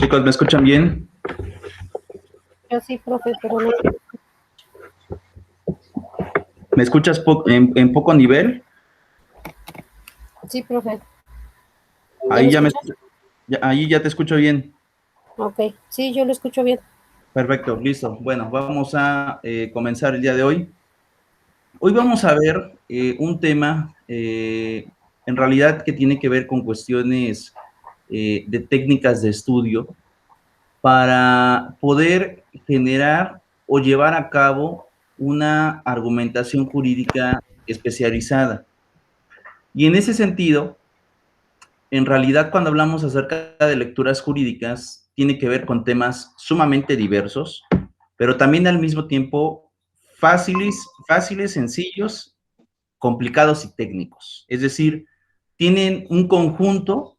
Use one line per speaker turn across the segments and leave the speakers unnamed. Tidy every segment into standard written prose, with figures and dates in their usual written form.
Chicos, ¿me escuchan bien?
Yo sí, profe, pero no.
¿Me escuchas en poco nivel?
Sí, profe. ¿Ya me
Ahí
escuchas?
ahí ya te escucho bien.
Ok, sí, yo lo escucho bien.
Perfecto, listo. Bueno, vamos a comenzar el día de hoy. Hoy vamos a ver un tema, en realidad, que tiene que ver con cuestiones de técnicas de estudio para poder generar o llevar a cabo una argumentación jurídica especializada. Y en ese sentido, en realidad, cuando hablamos acerca de lecturas jurídicas, tiene que ver con temas sumamente diversos, pero también al mismo tiempo fáciles, sencillos, complicados y técnicos. Es decir, tienen un conjunto,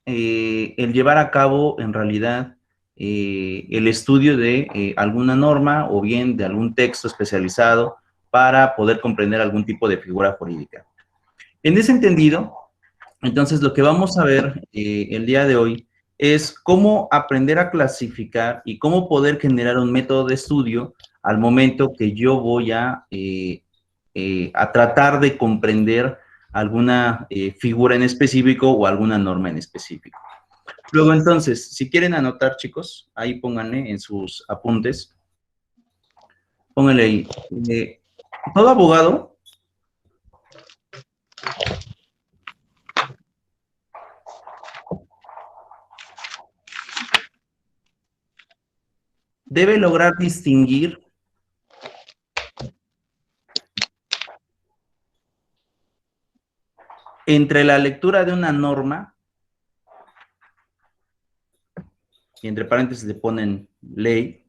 el llevar a cabo en realidad el estudio de alguna norma o bien de algún texto especializado para poder comprender algún tipo de figura jurídica. En ese entendido, entonces, lo que vamos a ver el día de hoy es cómo aprender a clasificar y cómo poder generar un método de estudio al momento que yo voy a tratar de comprender alguna figura en específico o alguna norma en específico. Luego, entonces, si quieren anotar, chicos, ahí pónganle en sus apuntes, pónganle ahí. Todo abogado debe lograr distinguir entre la lectura de una norma, y entre paréntesis le ponen ley,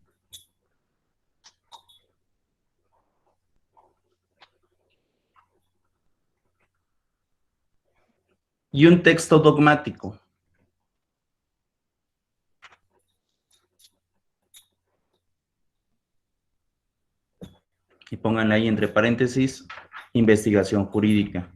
y un texto dogmático. Y pónganle ahí entre paréntesis, investigación jurídica.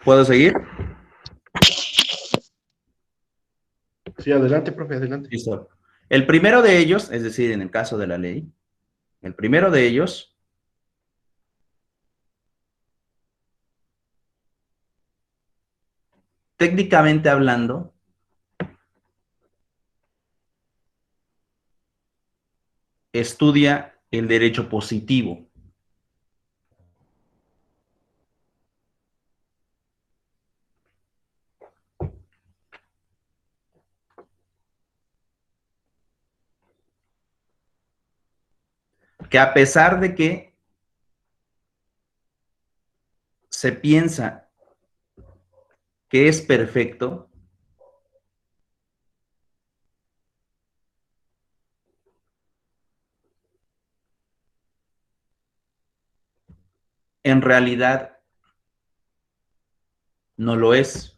¿Puedo seguir?
Sí, adelante, profe, adelante.
Listo. El primero de ellos, es decir, en el caso de la ley, el primero de ellos técnicamente hablando, estudia el derecho positivo. Que a pesar de que se piensa que es perfecto, en realidad no lo es.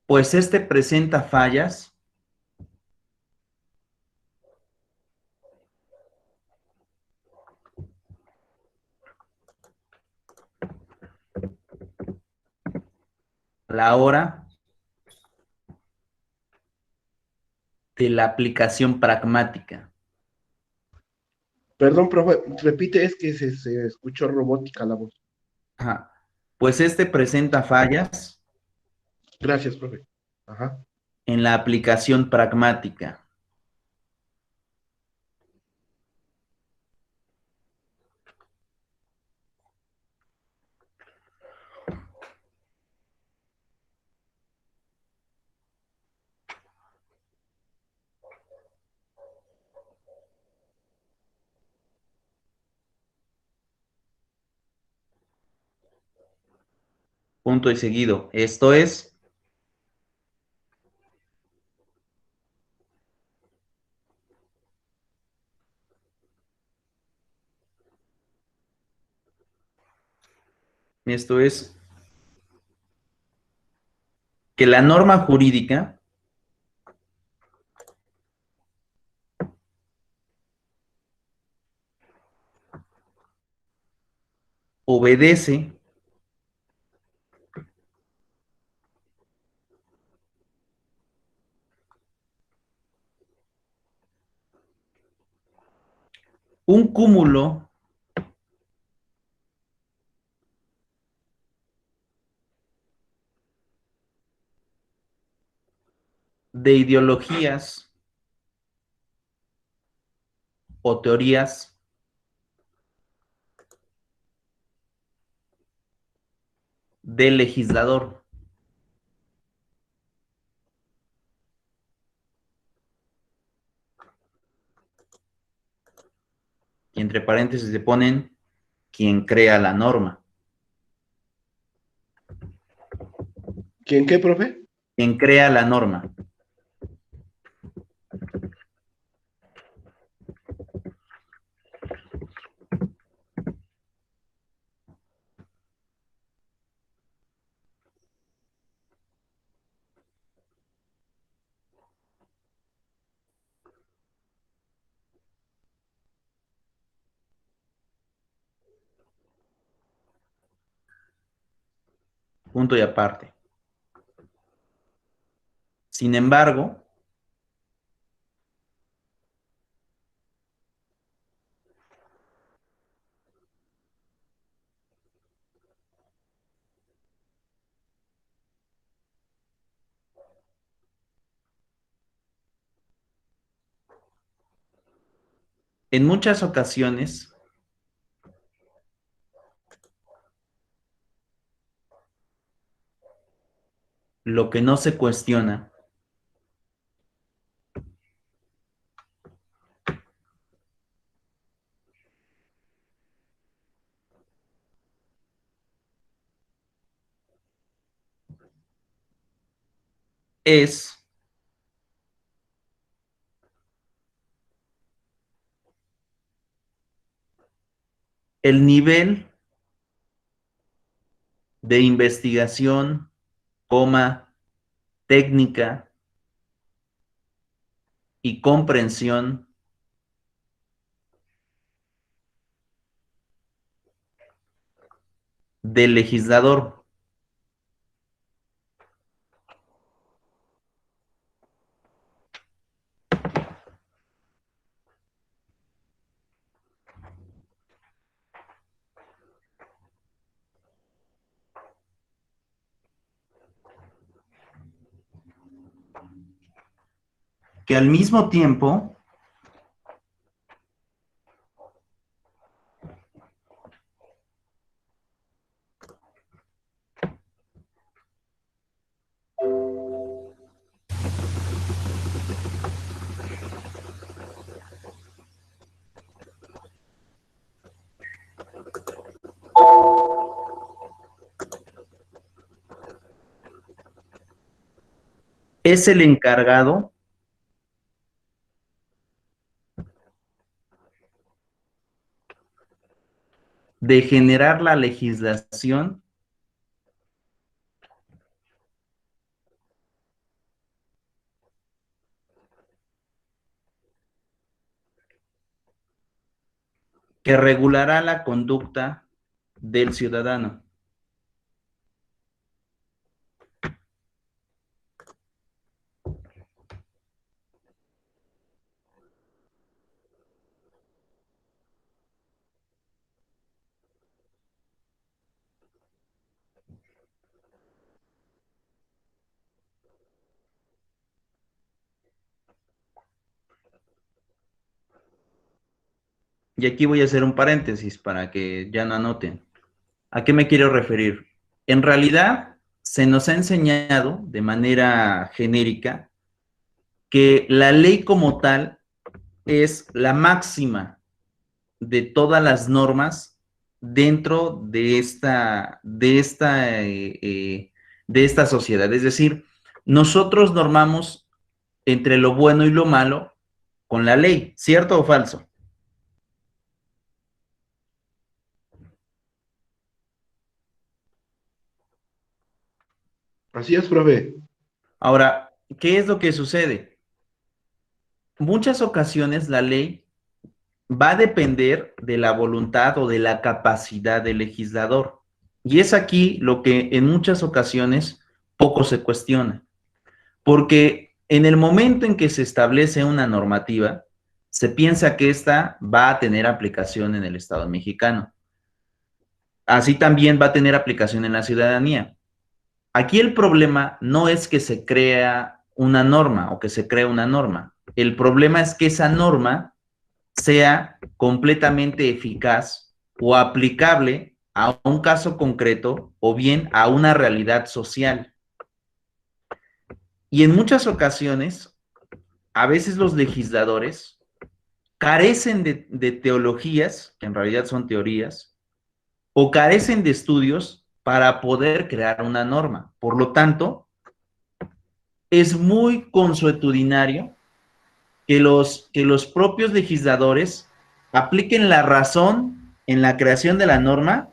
Pues este presenta fallas a la hora de la aplicación pragmática.
Perdón, profe, repite, es que se escuchó robótica la voz.
Ajá. Pues este presenta fallas
Gracias, profe. Ajá.
en la aplicación pragmática. punto y seguido. Esto es que la norma jurídica obedece un cúmulo de ideologías o teorías del legislador. Y entre paréntesis le ponen quien crea la norma.
¿Quién qué, profe?
Quien crea la norma. Punto y aparte. Sin embargo, en muchas ocasiones, lo que no se cuestiona es el nivel de investigación, técnica y comprensión del legislador. Que al mismo tiempo es el encargado de generar la legislación que regulará la conducta del ciudadano. Y aquí voy a hacer un paréntesis para que ya no anoten. ¿A qué me quiero referir? En realidad, se nos ha enseñado de manera genérica que la ley como tal es la máxima de todas las normas dentro de esta sociedad. Es decir, nosotros normamos entre lo bueno y lo malo con la ley, ¿cierto o falso?
Así es, profe.
Ahora, ¿qué es lo que sucede? Muchas ocasiones la ley va a depender de la voluntad o de la capacidad del legislador. Y es aquí lo que en muchas ocasiones poco se cuestiona. Porque en el momento en que se establece una normativa, se piensa que ésta va a tener aplicación en el Estado mexicano. Así también va a tener aplicación en la ciudadanía. Aquí el problema no es que se crea una norma o que se cree una norma. El problema es que esa norma sea completamente eficaz o aplicable a un caso concreto o bien a una realidad social. Y en muchas ocasiones, a veces los legisladores carecen de teologías, que en realidad son teorías, o carecen de estudios para poder crear una norma. Por lo tanto, es muy consuetudinario que los propios legisladores apliquen la razón en la creación de la norma,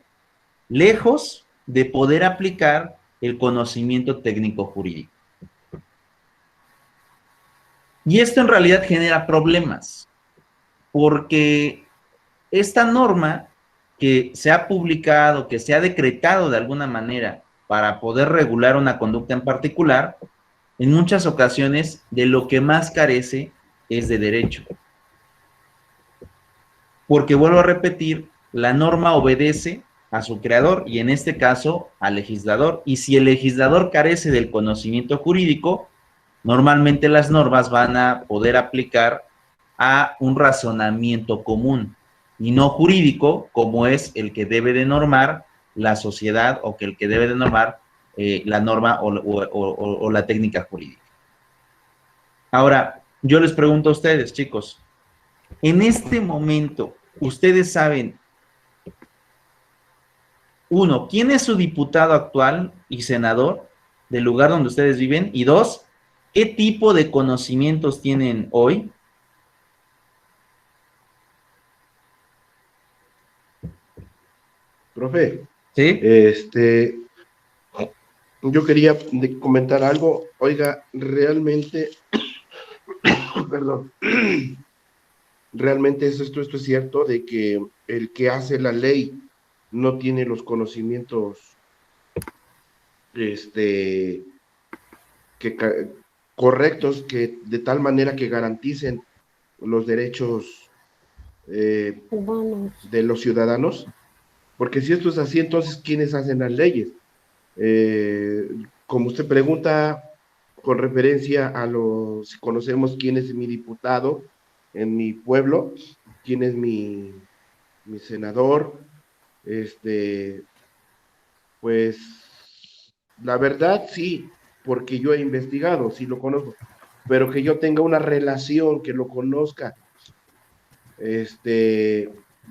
lejos de poder aplicar el conocimiento técnico jurídico. Y esto en realidad genera problemas, porque esta norma que se ha publicado, que se ha decretado de alguna manera para poder regular una conducta en particular, en muchas ocasiones de lo que más carece es de derecho. Porque vuelvo a repetir, la norma obedece a su creador y en este caso al legislador. Y si el legislador carece del conocimiento jurídico, normalmente las normas van a poder aplicar a un razonamiento común y no jurídico, como es el que debe de normar la sociedad o que el que debe de normar la norma o la técnica jurídica. Ahora, yo les pregunto a ustedes, chicos, en este momento, ustedes saben, uno, ¿quién es su diputado actual y senador del lugar donde ustedes viven? Y dos, ¿qué tipo de conocimientos tienen hoy?
Profe,
¿Sí?
yo quería comentar algo. Oiga, realmente, perdón, realmente esto es cierto de que el que hace la ley no tiene los conocimientos correctos que de tal manera que garanticen los derechos de los ciudadanos, porque si esto es así, entonces ¿quiénes hacen las leyes? Como usted pregunta con referencia a si conocemos quién es mi diputado en mi pueblo, quién es mi senador, pues la verdad sí, porque yo he investigado, sí lo conozco, pero que yo tenga una relación, que lo conozca,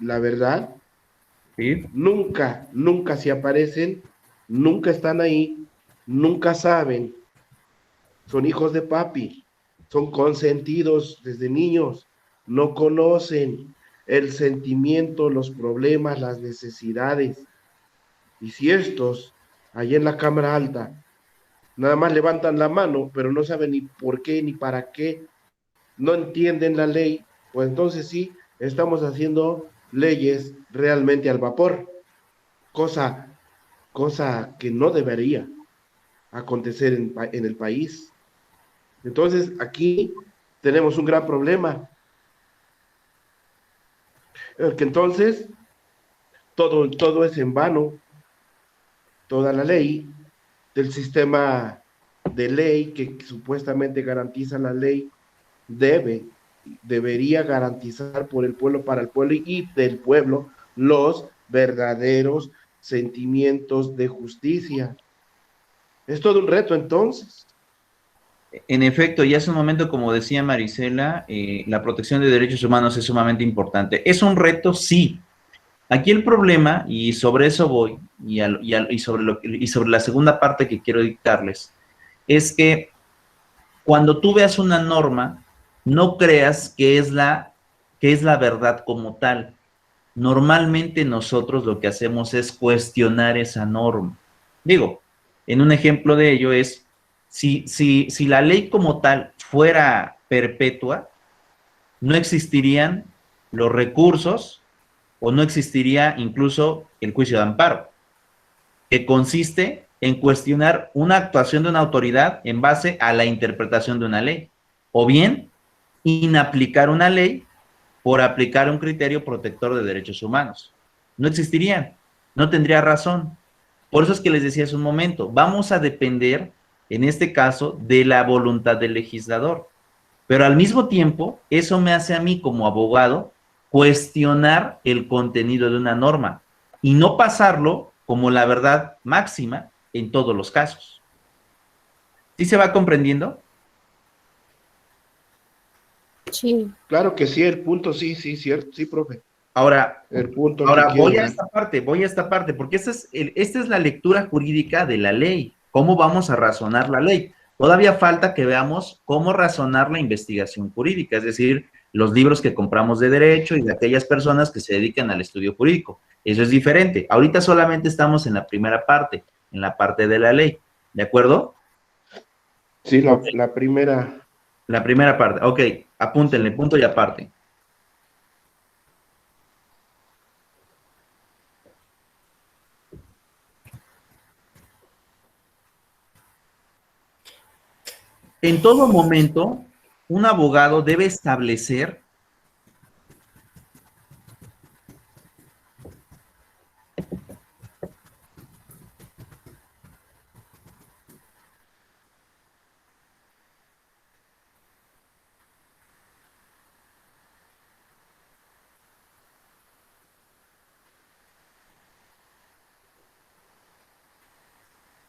la verdad,
¿Sí?
nunca se aparecen, nunca están ahí, nunca saben, son hijos de papi, son consentidos desde niños, no conocen el sentimiento, los problemas, las necesidades. Y si estos, allá en la Cámara Alta, nada más levantan la mano, pero no saben ni por qué ni para qué, no entienden la ley, pues entonces sí, estamos haciendo leyes realmente al vapor, cosa que no debería acontecer en el país. Entonces aquí tenemos un gran problema, que entonces todo es en vano, toda la ley del sistema de ley que supuestamente garantiza la ley debería garantizar por el pueblo, para el pueblo y del pueblo los verdaderos sentimientos de justicia. Es todo un reto entonces.
En efecto, y hace un momento, como decía Marisela, la protección de derechos humanos es sumamente importante. ¿Es un reto? Sí, Aquí el problema, y sobre eso voy, y sobre la segunda parte que quiero dictarles, es que cuando tú veas una norma, no creas que es la verdad como tal. Normalmente nosotros lo que hacemos es cuestionar esa norma. Digo, en un ejemplo de ello es, si la ley como tal fuera perpetua, no existirían los recursos o no existiría incluso el juicio de amparo, que consiste en cuestionar una actuación de una autoridad en base a la interpretación de una ley, o bien inaplicar una ley por aplicar un criterio protector de derechos humanos. No existirían, no tendría razón. Por eso es que les decía hace un momento, vamos a depender, en este caso, de la voluntad del legislador. Pero al mismo tiempo, eso me hace a mí como abogado cuestionar el contenido de una norma y no pasarlo como la verdad máxima en todos los casos. ¿Sí se va comprendiendo?
Sí.
Claro que sí, el punto sí, cierto, sí, profe.
Ahora
El punto
Ahora
que
voy
quiero.
a esta parte, porque esta es la lectura jurídica de la ley. ¿Cómo vamos a razonar la ley? Todavía falta que veamos cómo razonar la investigación jurídica, es decir, los libros que compramos de derecho y de aquellas personas que se dedican al estudio jurídico. Eso es diferente. Ahorita solamente estamos en la primera parte, en la parte de la ley. ¿De acuerdo?
Sí, la primera.
La primera parte. Ok, apúntenle, punto y aparte. En todo momento, un abogado debe establecer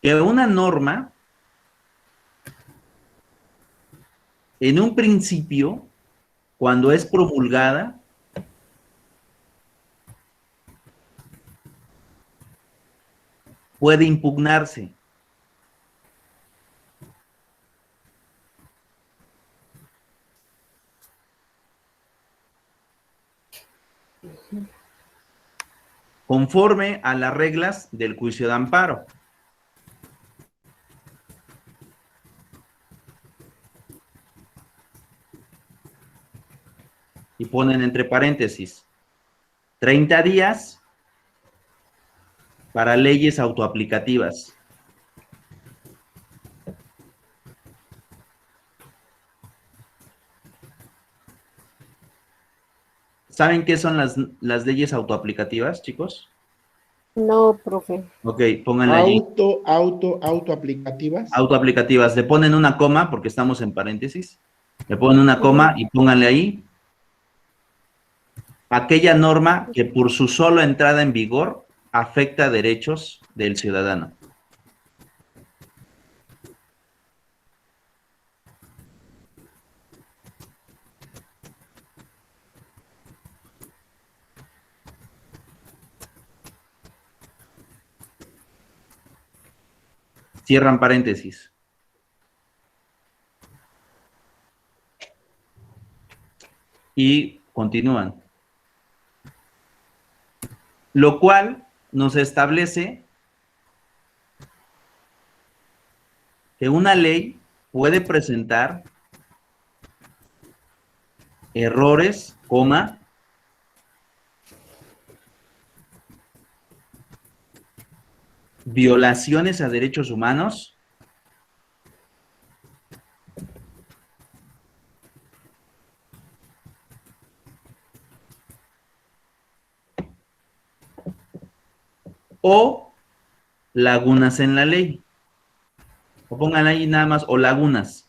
que una norma, en un principio, cuando es promulgada, puede impugnarse. Conforme a las reglas del juicio de amparo. Y ponen entre paréntesis, 30 días para leyes autoaplicativas. ¿Saben qué son las leyes autoaplicativas, chicos?
No, profe.
Ok, pónganle allí.
Autoaplicativas.
Autoaplicativas. Le ponen una coma porque estamos en paréntesis. Le ponen una coma y pónganle ahí aquella norma que por su sola entrada en vigor afecta derechos del ciudadano. Cierran paréntesis. Y continúan. Lo cual nos establece que una ley puede presentar errores, coma, violaciones a derechos humanos, o lagunas en la ley. O pongan ahí nada más, o lagunas.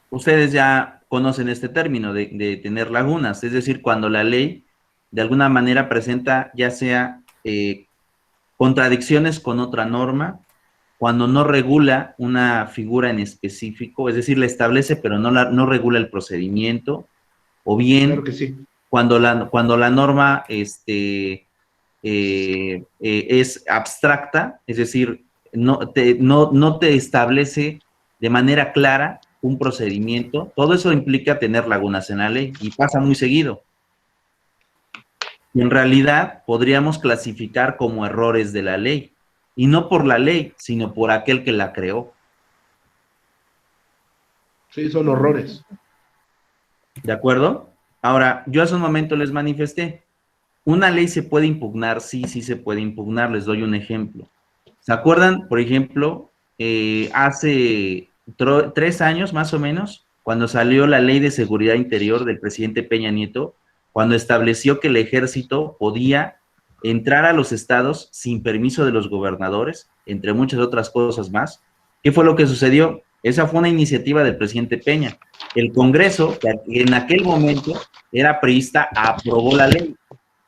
Ustedes ya conocen este término de tener lagunas, es decir, cuando la ley de alguna manera presenta ya sea contradicciones con otra norma, cuando no regula una figura en específico, es decir, la establece pero no regula el procedimiento, o bien
Claro que sí.
cuando la norma es abstracta, es decir, no te establece de manera clara un procedimiento. Todo eso implica tener lagunas en la ley y pasa muy seguido. Y en realidad podríamos clasificar como errores de la ley, y no por la ley, sino por aquel que la creó.
Sí, son horrores.
¿De acuerdo? Ahora, yo hace un momento les manifesté, ¿una ley se puede impugnar? Sí, sí se puede impugnar. Les doy un ejemplo. ¿Se acuerdan, por ejemplo, hace 3 años más o menos, cuando salió la Ley de Seguridad Interior del presidente Peña Nieto, cuando estableció que el ejército podía entrar a los estados sin permiso de los gobernadores, entre muchas otras cosas más? ¿Qué fue lo que sucedió? Esa fue una iniciativa del presidente Peña. El Congreso, que en aquel momento era priista, aprobó la ley.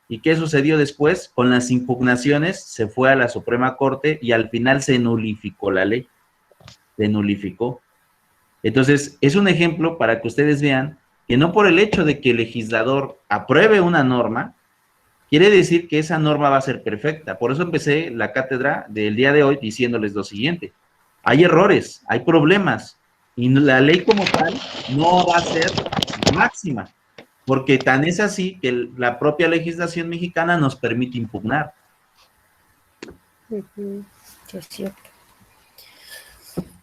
¿Y qué sucedió después? Con las impugnaciones se fue a la Suprema Corte y al final se nulificó la ley. Se nulificó. Entonces, es un ejemplo para que ustedes vean que no por el hecho de que el legislador apruebe una norma, quiere decir que esa norma va a ser perfecta. Por eso empecé la cátedra del día de hoy diciéndoles lo siguiente. Hay errores, hay problemas, y la ley como tal no va a ser máxima, porque tan es así que la propia legislación mexicana nos permite impugnar.
Sí, es cierto.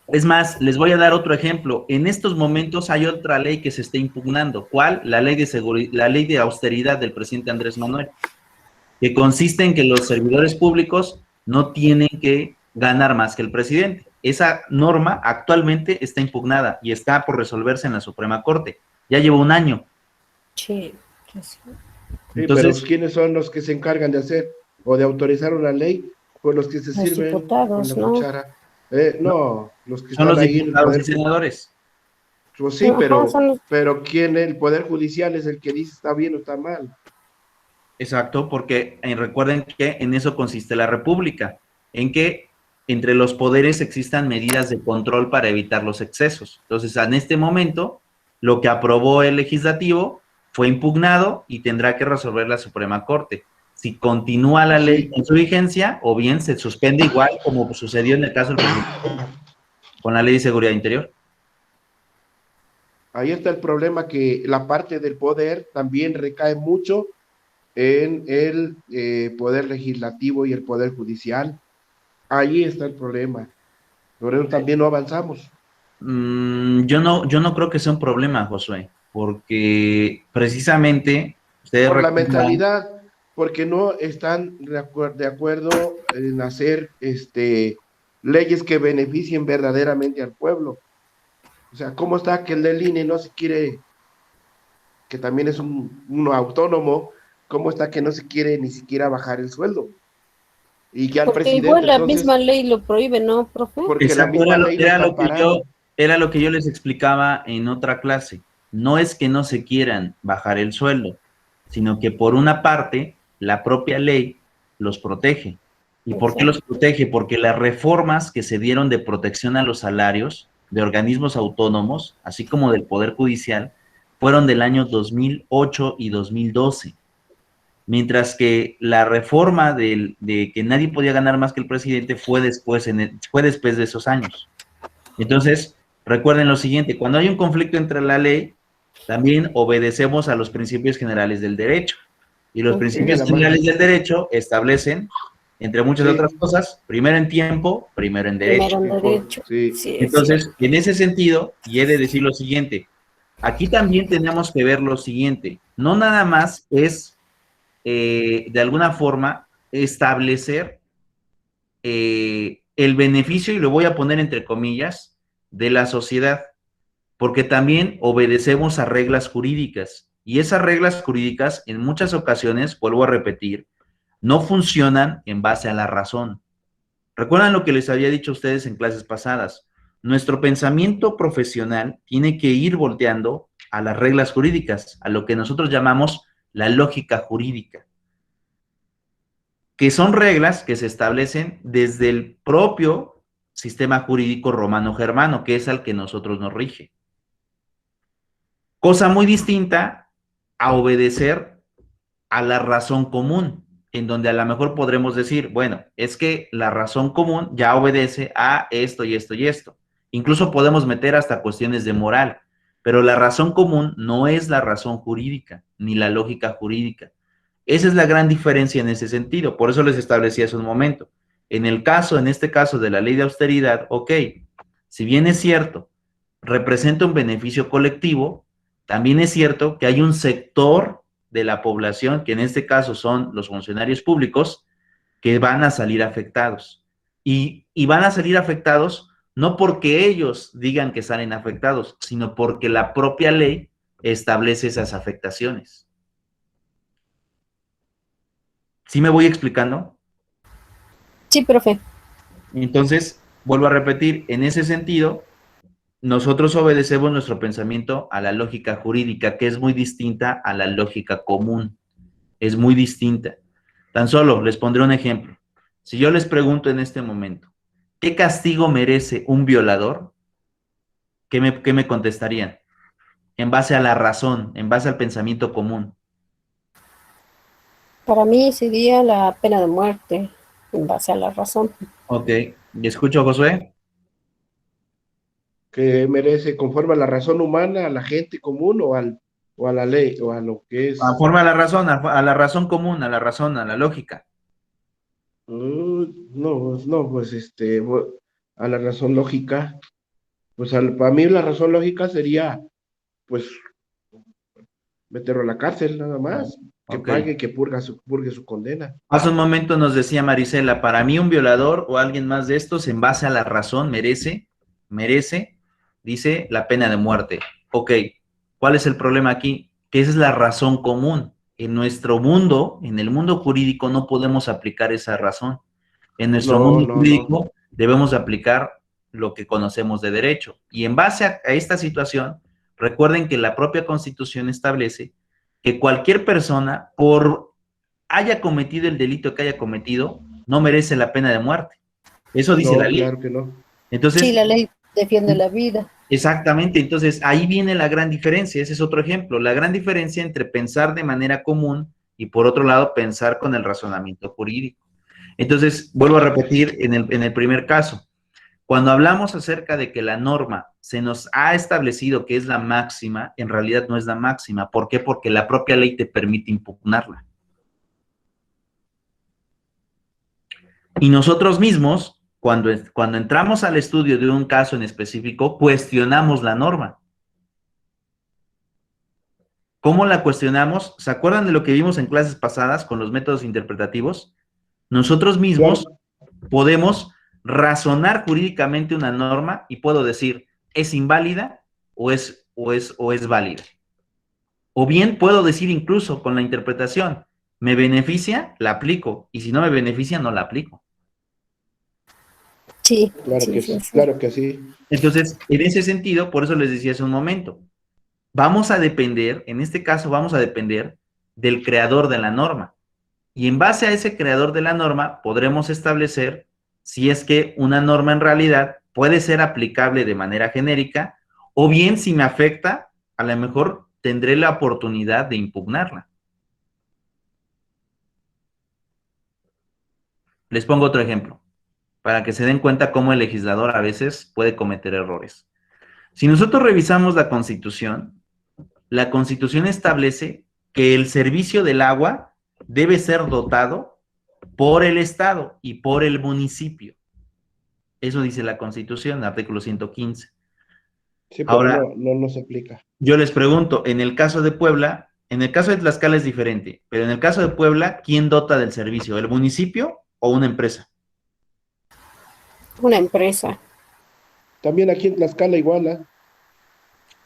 Es más, les voy a dar otro ejemplo. En estos momentos hay otra ley que se está impugnando. ¿Cuál? La ley de austeridad del presidente Andrés Manuel, que consiste en que los servidores públicos no tienen que ganar más que el presidente. Esa norma actualmente está impugnada y está por resolverse en la Suprema Corte. Ya lleva un año.
Sí, sí.
Sí,
Entonces,
pero ¿quiénes son los que se encargan de hacer o de autorizar una ley? Pues los que se
Los
sirven con
diputados,
la
¿no?
cuchara. No, los que
son
están
los
ahí en el
diputados y
poder.
senadores.
Pues sí,
Ajá, son los...
pero ¿quién? El poder judicial es el que dice está bien o está mal.
Exacto, porque recuerden que en eso consiste la república, en que entre los poderes existan medidas de control para evitar los excesos. Entonces, en este momento, lo que aprobó el legislativo fue impugnado y tendrá que resolver la Suprema Corte. Si continúa la ley
Sí.
en su vigencia, o bien se suspende igual como sucedió en el caso del presidente con la Ley de Seguridad Interior.
Ahí está el problema, que la parte del poder también recae mucho en el poder legislativo y el poder judicial. Ahí está el problema. Por eso también no avanzamos.
Yo no creo que sea un problema, Josué, porque precisamente ustedes
Por la
recuerdan.
mentalidad, porque no están de acuerdo en hacer leyes que beneficien verdaderamente al pueblo. O sea, ¿cómo está que el del INE no se quiere, que también es uno autónomo, cómo está que no se quiere ni siquiera bajar el sueldo? Y ya el
Porque
presidente,
igual la
entonces,
misma ley lo prohíbe, ¿no, profe?
porque la
Exacto,
misma ley lo está amparando.
era lo que yo les explicaba en otra clase. No es que no se quieran bajar el sueldo, sino que por una parte, la propia ley los protege. ¿Y por qué los protege? Porque las reformas que se dieron de protección a los salarios de organismos autónomos, así como del Poder Judicial, fueron del año 2008 y 2012. Mientras que la reforma de que nadie podía ganar más que el presidente fue después de esos años. Entonces, recuerden lo siguiente, cuando hay un conflicto entre la ley, también obedecemos a los principios generales del derecho. Y los principios generales del derecho establecen, entre muchas otras cosas, primero en tiempo, primero en derecho.
Primero en derecho.
Sí.
Sí,
Entonces, en ese sentido, y he de decir lo siguiente, aquí también tenemos que ver lo siguiente, no nada más es de alguna forma establecer el beneficio, y lo voy a poner entre comillas, de la sociedad, porque también obedecemos a reglas jurídicas, y esas reglas jurídicas en muchas ocasiones, vuelvo a repetir, no funcionan en base a la razón. ¿Recuerdan lo que les había dicho a ustedes en clases pasadas? Nuestro pensamiento profesional tiene que ir volteando a las reglas jurídicas, a lo que nosotros llamamos la lógica jurídica, que son reglas que se establecen desde el propio sistema jurídico romano-germano, que es al que nosotros nos rige. Cosa muy distinta a obedecer a la razón común, en donde a lo mejor podremos decir, bueno, es que la razón común ya obedece a esto y esto y esto. Incluso podemos meter hasta cuestiones de moral, pero la razón común no es la razón jurídica, ni la lógica jurídica. Esa es la gran diferencia en ese sentido, por eso les establecí hace un momento. En este caso de la ley de austeridad, ok, si bien es cierto, representa un beneficio colectivo, también es cierto que hay un sector de la población, que en este caso son los funcionarios públicos, que van a salir afectados. Y van a salir afectados no porque ellos digan que salen afectados, sino porque la propia ley establece esas afectaciones. ¿Sí me voy explicando?
Sí, profe.
Entonces, vuelvo a repetir, en ese sentido, nosotros obedecemos nuestro pensamiento a la lógica jurídica, que es muy distinta a la lógica común. Es muy distinta. Tan solo les pondré un ejemplo. Si yo les pregunto en este momento, ¿qué castigo merece un violador? ¿Qué me contestarían? En base a la razón, en base al pensamiento común.
Para mí sería la pena de muerte, en base a la razón.
Ok. ¿Y escucho, Josué?
Que merece conforme a la razón humana, a la gente común o a la ley, o a lo que es.
Conforme a la razón, a la razón común, a la razón, a la lógica.
No, no, pues a la razón lógica, pues para mí la razón lógica sería, pues, meterlo a la cárcel nada más, que
Ok.
pague, que purgue su condena.
Hace un momento nos decía Marisela, para mí un violador o alguien más de estos, en base a la razón, merece, dice, la pena de muerte. Ok, ¿cuál es el problema aquí? Que esa es la razón común. En nuestro mundo, en el mundo jurídico, no podemos aplicar esa razón. En nuestro
No,
mundo
no, no.
jurídico debemos aplicar lo que conocemos de derecho. Y en base a esta situación, recuerden que la propia Constitución establece que cualquier persona, por haya cometido el delito que haya cometido, no merece la pena de muerte. Eso dice la
No,
ley.
claro que no.
Sí,
Entonces,
la ley defiende la vida.
exactamente, entonces ahí viene la gran diferencia, ese es otro ejemplo, la gran diferencia entre pensar de manera común y por otro lado pensar con el razonamiento jurídico. Entonces, vuelvo a repetir en el primer caso, cuando hablamos acerca de que la norma se nos ha establecido que es la máxima, en realidad no es la máxima. ¿Por qué? Porque la propia ley te permite impugnarla. Y nosotros mismos, cuando entramos al estudio de un caso en específico, cuestionamos la norma. ¿Cómo la cuestionamos? ¿Se acuerdan de lo que vimos en clases pasadas con los métodos interpretativos? Nosotros mismos
Claro,
podemos razonar jurídicamente una norma y puedo decir, ¿es inválida o es válida? O bien puedo decir incluso con la interpretación, ¿me beneficia? La aplico, y si no me beneficia, no la aplico.
Sí,
claro
sí,
que
sí,
sí,
sí.
claro que sí.
Entonces, en ese sentido, por eso les decía hace un momento, vamos a depender, en este caso vamos a depender del creador de la norma. Y en base a ese creador de la norma, podremos establecer si es que una norma en realidad puede ser aplicable de manera genérica, o bien si me afecta, a lo mejor tendré la oportunidad de impugnarla. Les pongo otro ejemplo, para que se den cuenta cómo el legislador a veces puede cometer errores. Si nosotros revisamos la Constitución establece que el servicio del agua debe ser dotado por el Estado y por el municipio. Eso dice la Constitución, artículo 115.
Sí, pero
Ahora,
no se aplica.
yo les pregunto, en el caso de Puebla, en el caso de Tlaxcala es diferente, pero en el caso de Puebla, ¿quién dota del servicio? ¿El municipio o una empresa?
Una empresa.
También aquí en Tlaxcala igual, ¿ah?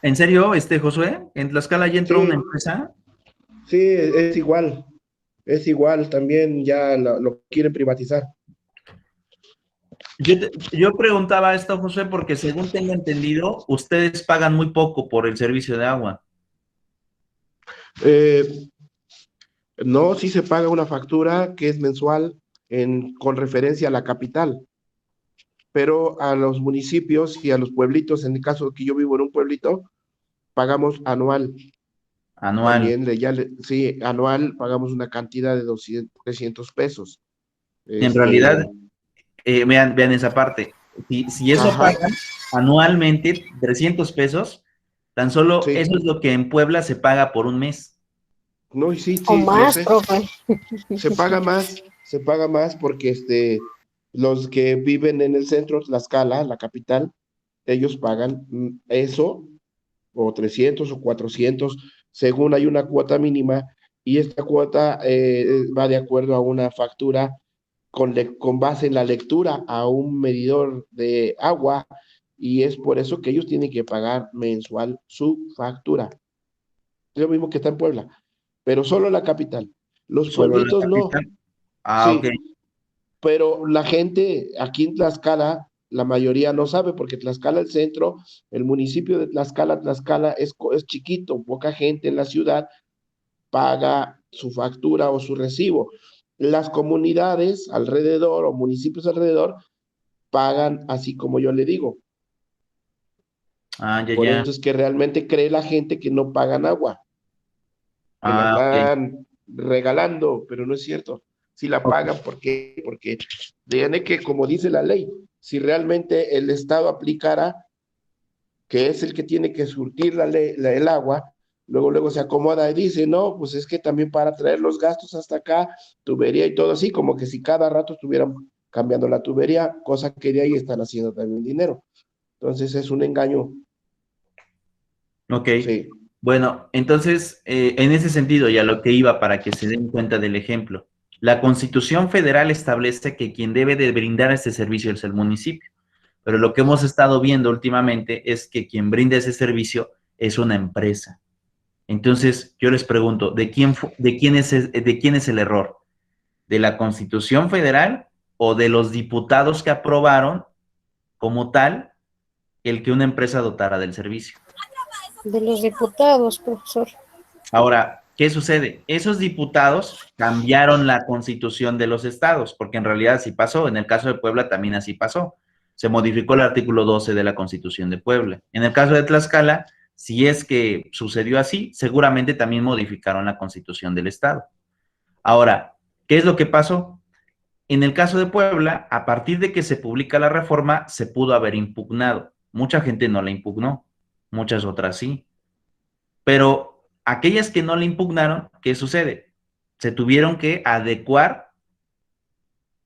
¿En serio, Josué? ¿En Tlaxcala ya entró una
Sí,
empresa?
sí, es igual, también ya lo quieren privatizar.
Yo preguntaba esto, José, porque según tengo entendido, ustedes pagan muy poco por el servicio de agua.
Eh, no, sí se paga una factura que es mensual con referencia a la capital, pero a los municipios y a los pueblitos, en el caso que yo vivo en un pueblito, pagamos anual.
anual.
También, sí, anual pagamos una cantidad de 200, 300 pesos.
En realidad,
Este,
vean esa parte. Si eso
ajá,
pagan anualmente, 300 pesos, tan solo
sí,
eso es lo que en Puebla se paga por un mes.
no, y sí,
O
sí, lo
más,
sé.
profe.
Se paga más porque los que viven en el centro, Tlaxcala, la capital, ellos pagan eso, o 300 o 400 según hay una cuota mínima, y esta cuota va de acuerdo a una factura con base en la lectura a un medidor de agua, y es por eso que ellos tienen que pagar mensual su factura. Es lo mismo que está en Puebla, pero solo la capital. Los
Solo la
pueblitos no,
capital. Ah, ok.
sí, pero la gente aquí en Tlaxcala, la mayoría no sabe, porque Tlaxcala, el centro, el municipio de Tlaxcala, Tlaxcala es chiquito, poca gente en la ciudad paga su factura o su recibo. Las comunidades alrededor o municipios alrededor pagan así como yo le digo.
Ah, ya,
Por
ya.
eso es que realmente cree la gente que no pagan agua, que la
Ah, ok.
están regalando, pero no es cierto. Si la
Ok.
pagan, ¿por qué? Porque tiene que, como dice la ley, si realmente el Estado aplicara, que es el que tiene que surtir el agua, luego se acomoda y dice, no, pues es que también para traer los gastos hasta acá, tubería y todo así, como que si cada rato estuvieran cambiando la tubería, cosa que de ahí están haciendo también dinero. Entonces es un engaño,
Ok.
sí.
Bueno, entonces, en ese sentido, ya lo que iba para que se den cuenta del ejemplo, la Constitución Federal establece que quien debe de brindar este servicio es el municipio, pero lo que hemos estado viendo últimamente es que quien brinda ese servicio es una empresa. Entonces, yo les pregunto, ¿de quién es el error? ¿De la Constitución Federal o de los diputados que aprobaron como tal el que una empresa dotara del servicio?
De los diputados, profesor.
Ahora, ¿qué sucede? Esos diputados cambiaron la constitución de los estados, porque en realidad así pasó. En el caso de Puebla también así pasó. Se modificó el artículo 12 de la constitución de Puebla. En el caso de Tlaxcala, si es que sucedió así, seguramente también modificaron la constitución del estado. Ahora, ¿qué es lo que pasó? En el caso de Puebla, a partir de que se publica la reforma, se pudo haber impugnado. Mucha gente no la impugnó, muchas otras sí. Pero aquellas que no la impugnaron, ¿qué sucede? Se tuvieron que adecuar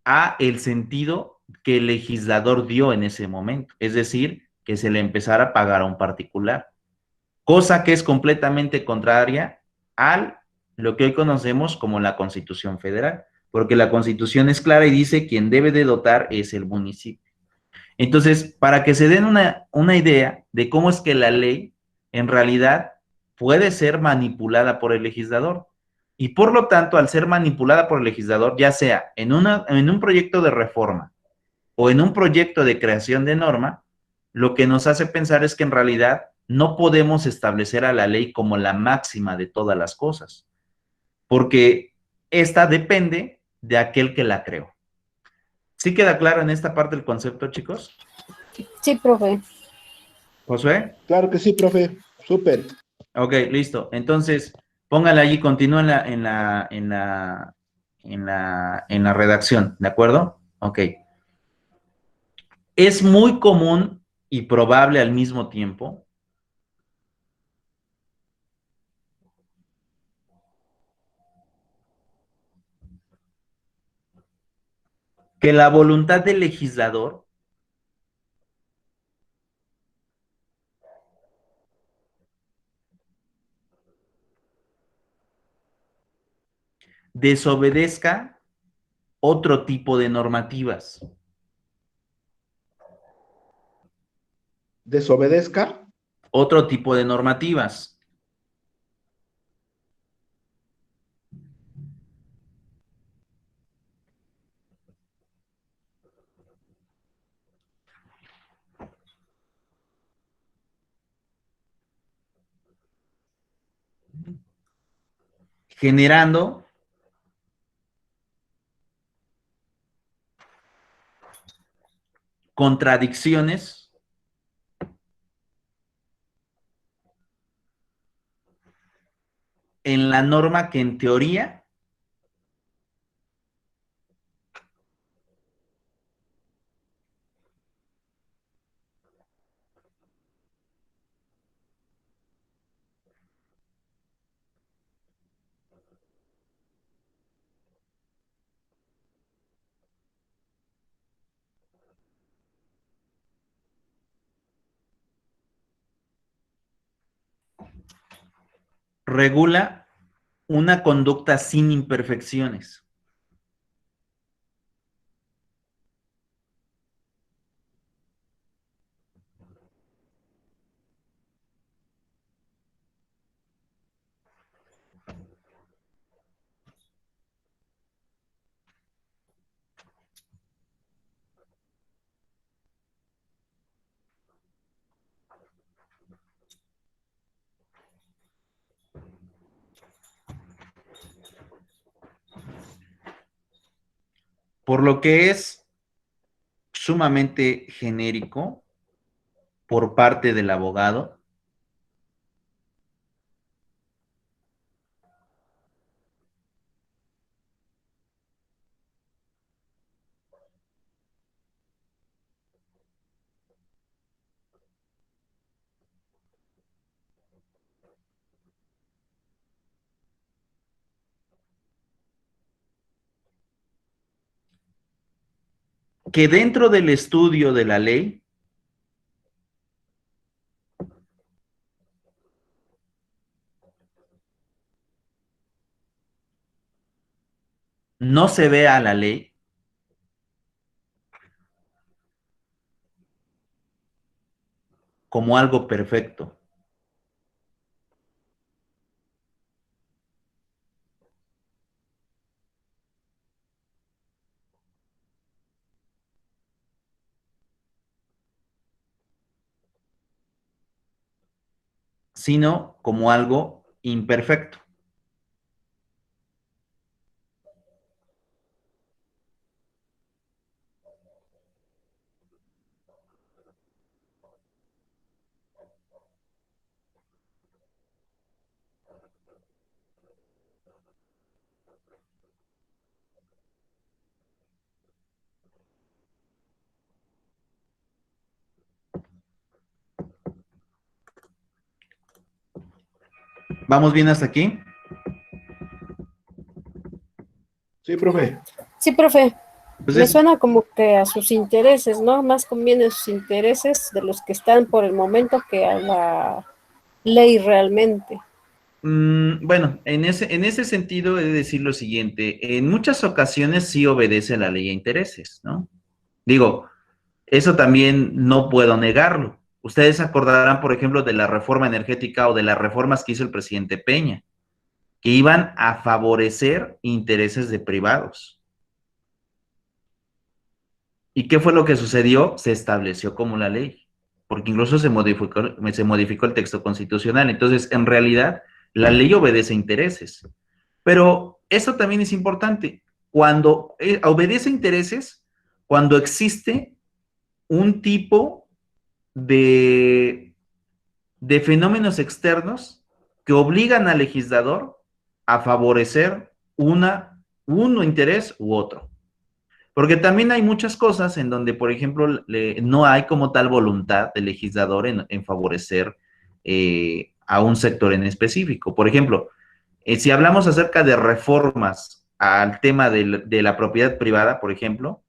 a el sentido que el legislador dio en ese momento, es decir, que se le empezara a pagar a un particular, cosa que es completamente contraria a lo que hoy conocemos como la Constitución Federal, porque la Constitución es clara y dice quien debe de dotar es el municipio. Entonces, para que se den una idea de cómo es que la ley en realidad puede ser manipulada por el legislador. Y por lo tanto, al ser manipulada por el legislador, ya sea en un proyecto de reforma o en un proyecto de creación de norma, lo que nos hace pensar es que en realidad no podemos establecer a la ley como la máxima de todas las cosas, porque esta depende de aquel que la creó. ¿Sí queda claro en esta parte el concepto, chicos?
Sí, profe.
Josué.
Claro que sí, profe, súper.
Ok, listo. Entonces, póngale allí, continúa en la redacción, ¿de acuerdo? Ok. Es muy común y probable al mismo tiempo que la voluntad del legislador desobedezca otro tipo de normativas,
Desobedezca.
otro tipo de normativas, generando contradicciones en la norma que en teoría regula una conducta sin imperfecciones. Por lo que es sumamente genérico por parte del abogado que dentro del estudio de la ley no se ve a la ley como algo perfecto, sino como algo imperfecto. ¿Vamos bien hasta aquí?
Sí, profe.
Sí, profe.
Pues
Me suena como que a sus intereses, ¿no? Más conviene sus intereses de los que están por el momento que a la ley realmente.
Bueno, en ese sentido he de decir lo siguiente, en muchas ocasiones sí obedece la ley a intereses, ¿no? Digo, eso también no puedo negarlo. Ustedes acordarán, por ejemplo, de la reforma energética o de las reformas que hizo el presidente Peña, que iban a favorecer intereses de privados. ¿Y qué fue lo que sucedió? Se estableció como la ley, porque incluso se modificó el texto constitucional. Entonces, en realidad, la ley obedece a intereses. Pero eso también es importante. Cuando obedece a intereses, cuando existe un tipo de fenómenos externos que obligan al legislador a favorecer un interés u otro. Porque también hay muchas cosas en donde, por ejemplo, no hay como tal voluntad del legislador en favorecer a un sector en específico. Por ejemplo, si hablamos acerca de reformas al tema de la propiedad privada, por ejemplo,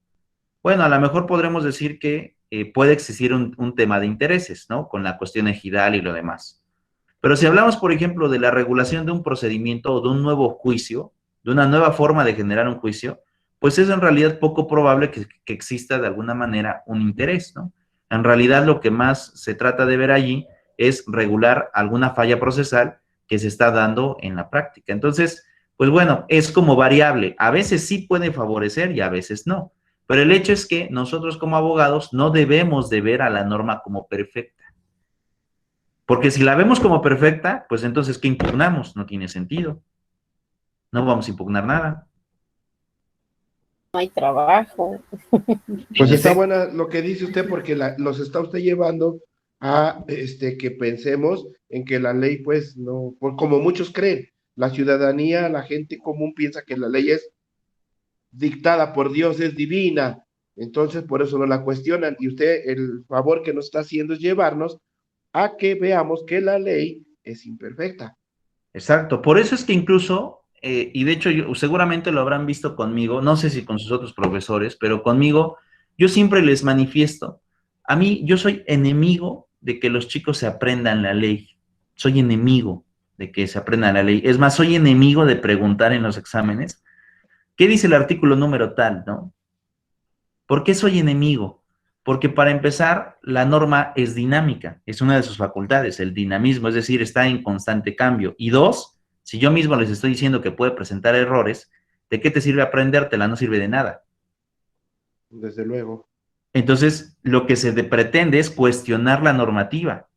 bueno, a lo mejor podremos decir que puede existir un tema de intereses, ¿no? Con la cuestión ejidal y lo demás. Pero si hablamos, por ejemplo, de la regulación de un procedimiento o de un nuevo juicio, de una nueva forma de generar un juicio, pues es en realidad poco probable que exista de alguna manera un interés, ¿no? En realidad lo que más se trata de ver allí es regular alguna falla procesal que se está dando en la práctica. Entonces, pues bueno, es como variable. A veces sí puede favorecer y a veces no. Pero el hecho es que nosotros como abogados no debemos de ver a la norma como perfecta. Porque si la vemos como perfecta, pues entonces, ¿qué impugnamos? No tiene sentido. No vamos a impugnar nada.
No hay trabajo.
Pues está buena lo que dice usted porque los está usted llevando a que pensemos en que la ley, pues, no, como muchos creen, La ciudadanía, la gente común piensa que la ley es dictada por Dios, es divina, entonces por eso no la cuestionan. Y usted, el favor que nos está haciendo es llevarnos a que veamos que la ley es imperfecta.
Exacto, por eso es que incluso, y de hecho seguramente lo habrán visto conmigo, no sé si con sus otros profesores, pero conmigo yo siempre les manifiesto, a mí yo soy enemigo de que los chicos se aprendan la ley, soy enemigo de que se aprendan la ley, es más, soy enemigo de preguntar en los exámenes, ¿qué dice el artículo número tal, no? ¿Por qué soy enemigo? Porque para empezar, la norma es dinámica, es una de sus facultades, el dinamismo, es decir, está en constante cambio. Y dos, si yo mismo les estoy diciendo que puede presentar errores, ¿de qué te sirve aprendértela? No sirve de nada.
Desde luego.
Entonces, lo que se pretende es cuestionar la normativa.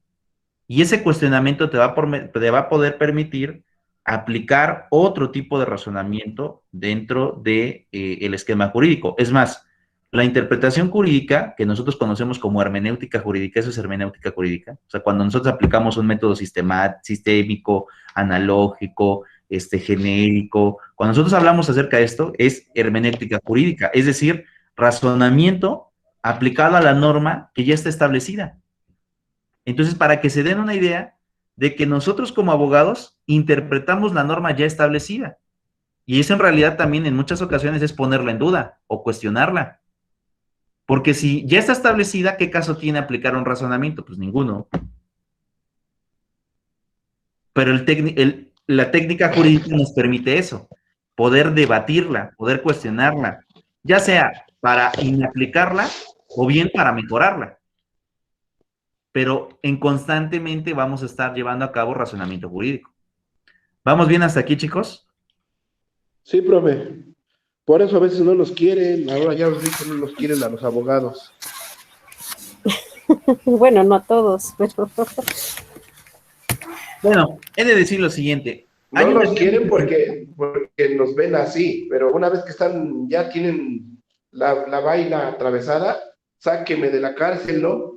Y ese cuestionamiento te va a poder permitir aplicar otro tipo de razonamiento dentro de, el esquema jurídico. Es más, la interpretación jurídica, que nosotros conocemos como hermenéutica jurídica, eso es hermenéutica jurídica. O sea, cuando nosotros aplicamos un método sistémico, analógico, genérico, cuando nosotros hablamos acerca de esto, es hermenéutica jurídica, es decir, razonamiento aplicado a la norma que ya está establecida. Entonces, para que se den una idea de que nosotros como abogados interpretamos la norma ya establecida. Y eso en realidad también en muchas ocasiones es ponerla en duda o cuestionarla. Porque si ya está establecida, ¿qué caso tiene aplicar un razonamiento? Pues ninguno. Pero la técnica jurídica nos permite eso, poder debatirla, poder cuestionarla, ya sea para inaplicarla o bien para mejorarla. Pero constantemente vamos a estar llevando a cabo razonamiento jurídico. ¿Vamos bien hasta aquí, chicos?
Sí, profe. Por eso a veces no los quieren, ahora ya los dicen, no los quieren a los abogados.
Bueno, no a todos, pero...
Bueno, he de decir lo siguiente.
No los quieren porque nos ven así, pero una vez que están, ya tienen la vaina atravesada, sáqueme de la cárcel, ¿no?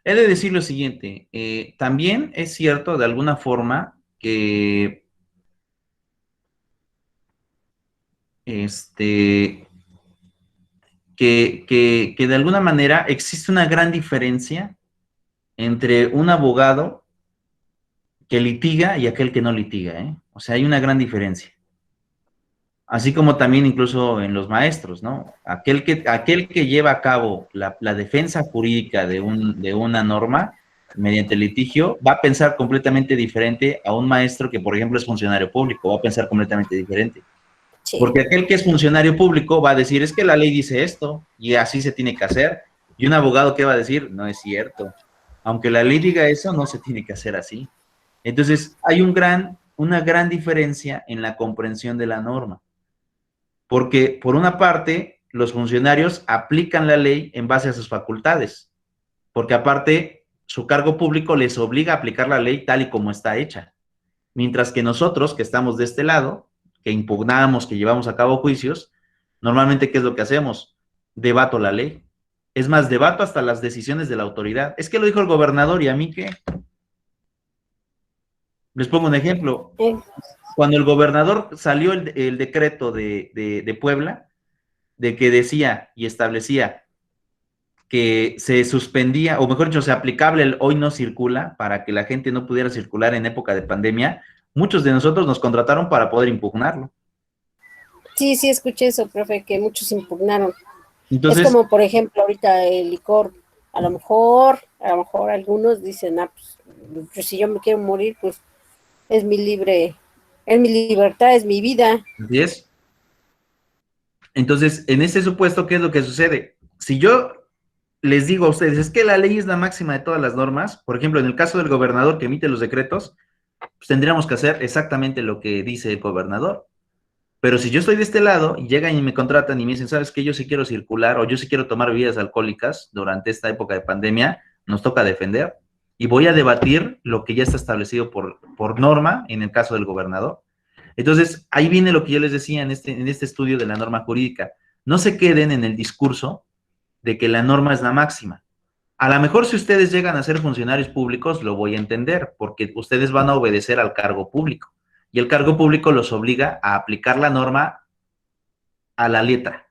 He de decir lo siguiente. También es cierto, de alguna forma, que que de alguna manera existe una gran diferencia entre un abogado que litiga y aquel que no litiga, ¿eh? O sea, hay una gran diferencia. Así como también incluso en los maestros, ¿no? Aquel que lleva a cabo la defensa jurídica de una norma mediante litigio va a pensar completamente diferente a un maestro que, por ejemplo, es funcionario público, va a pensar completamente diferente.
Sí.
Porque aquel que es funcionario público va a decir, es que la ley dice esto y así se tiene que hacer. Y un abogado, ¿qué va a decir? No es cierto. Aunque la ley diga eso, no se tiene que hacer así. Entonces, hay una gran diferencia en la comprensión de la norma. Porque, por una parte, los funcionarios aplican la ley en base a sus facultades. Porque, aparte, su cargo público les obliga a aplicar la ley tal y como está hecha. Mientras que nosotros, que estamos de este lado, que impugnamos, que llevamos a cabo juicios, normalmente, ¿qué es lo que hacemos? Debato la ley. Es más, debato hasta las decisiones de la autoridad. Es que lo dijo el gobernador, ¿y a mí qué? Les pongo un ejemplo. Cuando el gobernador salió el decreto de Puebla, de que decía y establecía que se suspendía, o mejor dicho, se aplicable el hoy no circula, para que la gente no pudiera circular en época de pandemia, muchos de nosotros nos contrataron para poder impugnarlo.
Sí, sí, escuché eso, profe, que muchos impugnaron.
Entonces,
es como, por ejemplo, ahorita el licor, a lo mejor algunos dicen, pues si yo me quiero morir, pues es mi libertad, es mi vida.
Así es. Entonces, en ese supuesto, ¿qué es lo que sucede? Si yo les digo a ustedes, es que la ley es la máxima de todas las normas, por ejemplo, en el caso del gobernador que emite los decretos, pues tendríamos que hacer exactamente lo que dice el gobernador. Pero si yo estoy de este lado y llegan y me contratan y me dicen, ¿sabes qué? Yo sí quiero circular o yo sí quiero tomar bebidas alcohólicas durante esta época de pandemia, nos toca defender y voy a debatir lo que ya está establecido por norma en el caso del gobernador. Entonces, ahí viene lo que yo les decía en este estudio de la norma jurídica. No se queden en el discurso de que la norma es la máxima, A lo mejor si ustedes llegan a ser funcionarios públicos, lo voy a entender, porque ustedes van a obedecer al cargo público. Y el cargo público los obliga a aplicar la norma a la letra.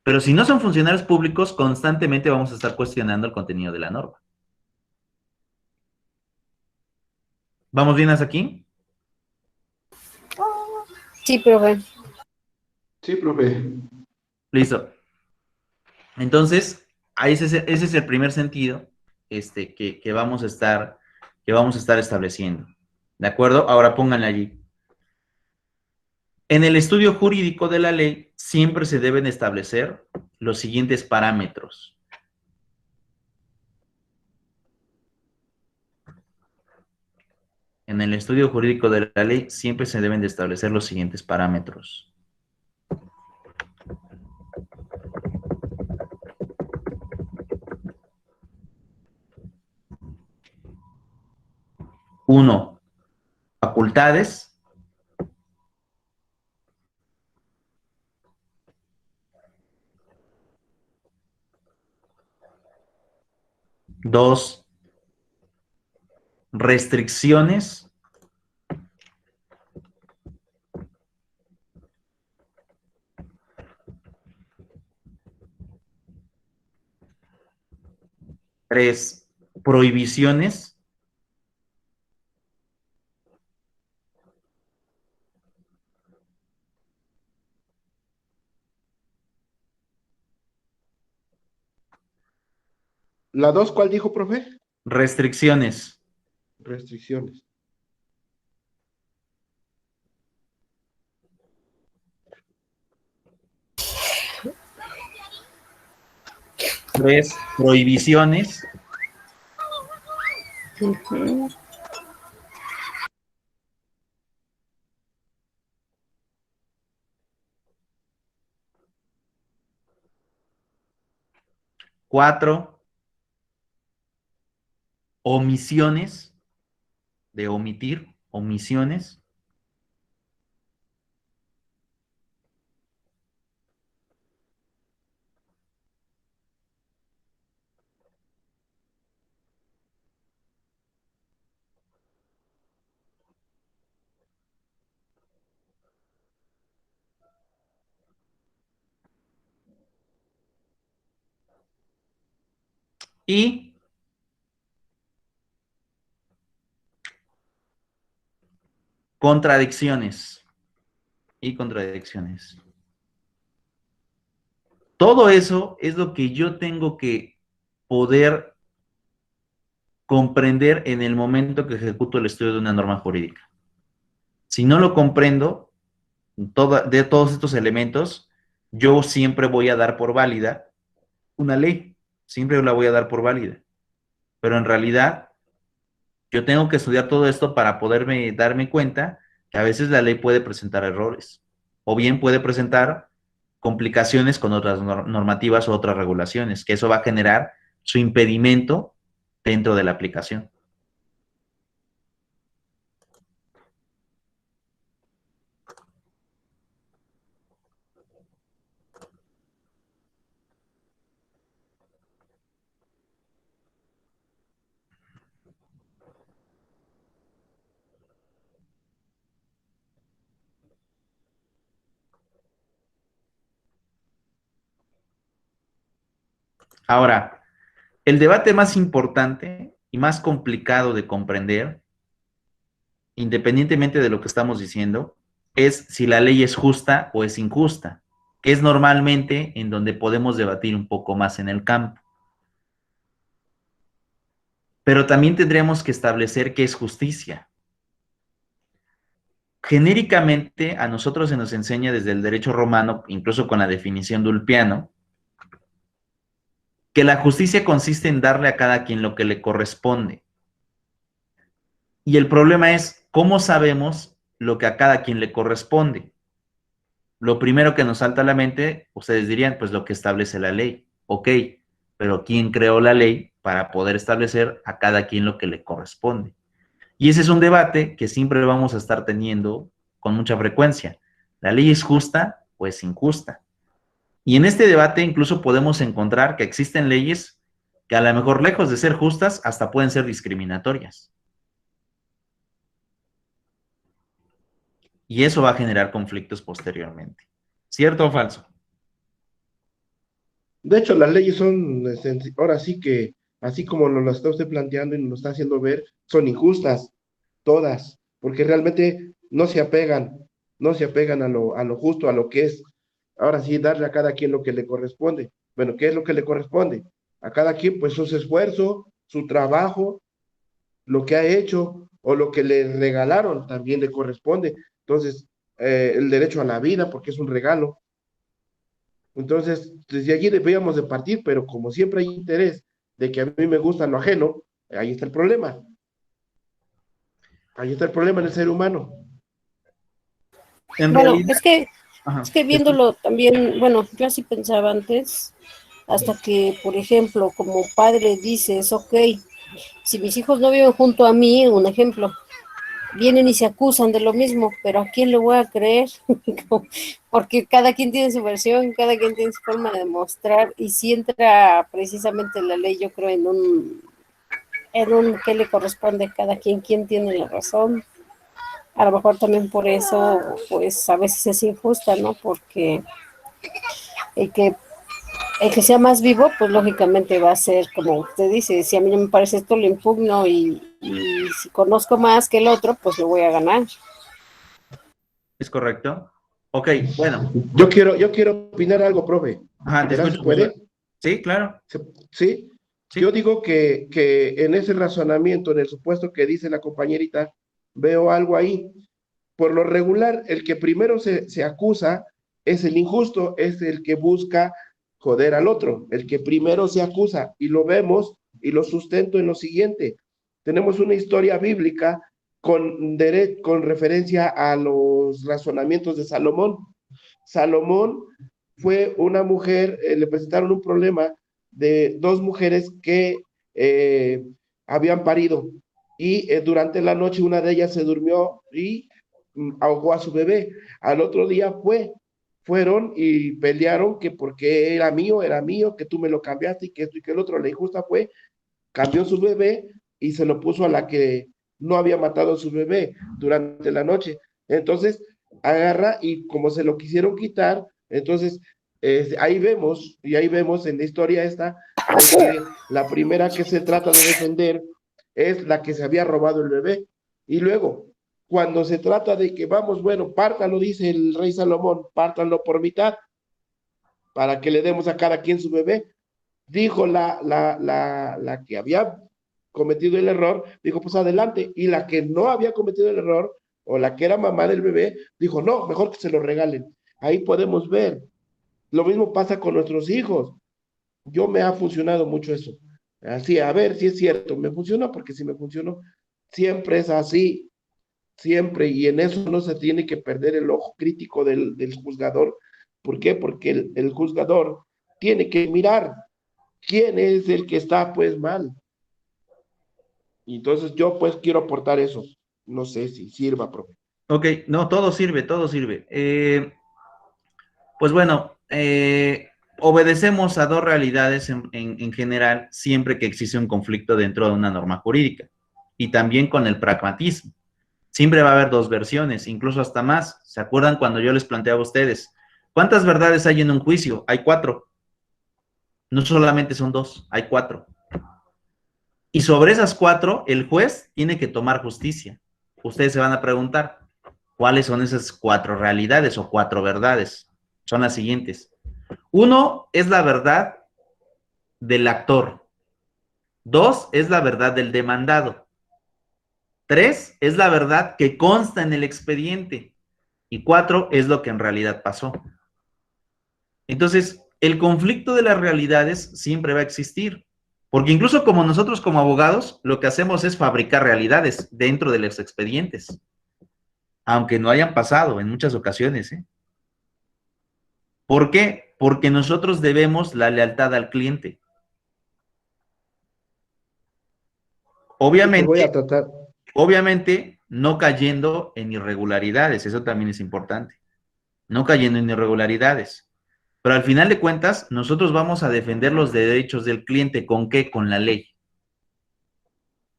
Pero si no son funcionarios públicos, constantemente vamos a estar cuestionando el contenido de la norma. ¿Vamos bien hasta aquí?
Sí, profe.
Sí, profe.
Listo. Entonces, ese es el primer sentido que vamos a estar estableciendo. ¿De acuerdo? Ahora pónganle allí. En el estudio jurídico de la ley siempre se deben establecer los siguientes parámetros. En el estudio jurídico de la ley siempre se deben de establecer los siguientes parámetros. Uno, facultades. Dos, restricciones. Tres, prohibiciones.
¿La 2 cuál dijo, profe?
Restricciones.
Restricciones.
Tres, prohibiciones.
Ujú.
Cuatro, omisiones, de omitir, omisiones. Y contradicciones. Y contradicciones. Todo eso es lo que yo tengo que poder comprender en el momento que ejecuto el estudio de una norma jurídica. Si no lo comprendo, de todos estos elementos, yo siempre voy a dar por válida una ley. Siempre la voy a dar por válida. Pero en realidad, yo tengo que estudiar todo esto para poderme darme cuenta que a veces la ley puede presentar errores. O bien puede presentar complicaciones con otras normativas o otras regulaciones, que eso va a generar su impedimento dentro de la aplicación. Ahora, el debate más importante y más complicado de comprender, independientemente de lo que estamos diciendo, es si la ley es justa o es injusta, que es normalmente en donde podemos debatir un poco más en el campo. Pero también tendríamos que establecer qué es justicia. Genéricamente, a nosotros se nos enseña desde el derecho romano, incluso con la definición de Ulpiano, que la justicia consiste en darle a cada quien lo que le corresponde. Y el problema es, ¿cómo sabemos lo que a cada quien le corresponde? Lo primero que nos salta a la mente, ustedes dirían, pues lo que establece la ley. Ok, pero ¿quién creó la ley para poder establecer a cada quien lo que le corresponde? Y ese es un debate que siempre vamos a estar teniendo con mucha frecuencia. ¿La ley es justa o es injusta? Y en este debate incluso podemos encontrar que existen leyes que a lo mejor lejos de ser justas, hasta pueden ser discriminatorias. Y eso va a generar conflictos posteriormente. ¿Cierto o falso?
De hecho, las leyes son, ahora sí que, así como nos lo está usted planteando y nos lo está haciendo ver, son injustas, todas, porque realmente no se apegan a lo justo, a lo que es, ahora sí, darle a cada quien lo que le corresponde. Bueno, ¿qué es lo que le corresponde? A cada quien, pues, su esfuerzo, su trabajo, lo que ha hecho o lo que le regalaron también le corresponde. Entonces, el derecho a la vida, porque es un regalo. Entonces, desde allí debíamos de partir, pero como siempre hay interés de que a mí me gusta lo ajeno, ahí está el problema. Ahí está el problema en el ser humano.
En
Bueno,
realidad,
es que viéndolo también, bueno, yo así pensaba antes, hasta que, por ejemplo, como padre dices, ok, si mis hijos no viven junto a mí, un ejemplo, vienen y se acusan de lo mismo, pero ¿a quién le voy a creer? Porque cada quien tiene su versión, cada quien tiene su forma de demostrar, y si entra precisamente la ley, yo creo, en un qué le corresponde a cada quien, quién tiene la razón. A lo mejor también por eso, pues a veces es injusta, ¿no? Porque el que, el que sea más vivo, pues lógicamente va a ser, como usted dice, si a mí no me parece esto, lo impugno y si conozco más que el otro, pues lo voy a ganar.
¿es correcto? Ok, bueno.
Yo quiero opinar algo, profe.
Ajá, te
¿Será si
escucho.
puede?
Sí, claro.
¿Sí?
Sí.
Yo digo que en ese razonamiento, en el supuesto que dice la compañerita, veo algo ahí. Por lo regular, el que primero se acusa es el injusto, es el que busca joder al otro, el que primero se acusa, y lo vemos y lo sustento en lo siguiente. Tenemos una historia bíblica con referencia a los razonamientos de Salomón. Salomón fue una mujer, le presentaron un problema de dos mujeres que habían parido y durante la noche una de ellas se durmió y ahogó a su bebé. Al otro día fueron y pelearon que porque era mío, que tú me lo cambiaste y que esto y que el otro. La injusta fue, cambió su bebé y se lo puso a la que no había matado a su bebé durante la noche. Entonces, agarra y como se lo quisieron quitar, entonces ahí vemos en la historia esta, de que la primera que se trata de defender es la que se había robado el bebé. Y luego, cuando se trata de que vamos, bueno, pártalo, dice el rey Salomón, pártanlo por mitad, para que le demos a cada quien su bebé. Dijo la que había cometido el error, dijo, pues adelante. Y la que no había cometido el error, o la que era mamá del bebé, dijo, no, mejor que se lo regalen. Ahí podemos ver. Lo mismo pasa con nuestros hijos. Yo me ha funcionado mucho eso. Así, a ver si es cierto, me funcionó, porque si me funcionó, siempre es así, siempre, y en eso no se tiene que perder el ojo crítico del juzgador. ¿Por qué? Porque el juzgador tiene que mirar quién es el que está pues mal. Y entonces yo pues quiero aportar eso. No sé si sirva, profe.
Ok, no, todo sirve, todo sirve. Pues bueno, obedecemos a dos realidades en general siempre que existe un conflicto dentro de una norma jurídica y también con el pragmatismo. Siempre va a haber dos versiones, incluso hasta más. ¿Se acuerdan cuando yo les planteaba a ustedes? ¿Cuántas verdades hay en un juicio? Hay 4. No solamente son 2, hay 4. Y sobre esas 4, el juez tiene que tomar justicia. Ustedes se van a preguntar, ¿cuáles son esas 4 realidades o 4 verdades? Son las siguientes. 1 es la verdad del actor. 2 es la verdad del demandado. 3 es la verdad que consta en el expediente. Y 4 es lo que en realidad pasó. Entonces, el conflicto de las realidades siempre va a existir. Porque incluso como nosotros como abogados, lo que hacemos es fabricar realidades dentro de los expedientes. Aunque no hayan pasado en muchas ocasiones, ¿eh? ¿Por qué? Porque nosotros debemos la lealtad al cliente.
Sí, pues voy a
Obviamente,
tratar.
obviamente, no cayendo en irregularidades, eso también es importante. No cayendo en irregularidades. Pero al final de cuentas, nosotros vamos a defender los derechos del cliente. ¿Con qué? Con la ley.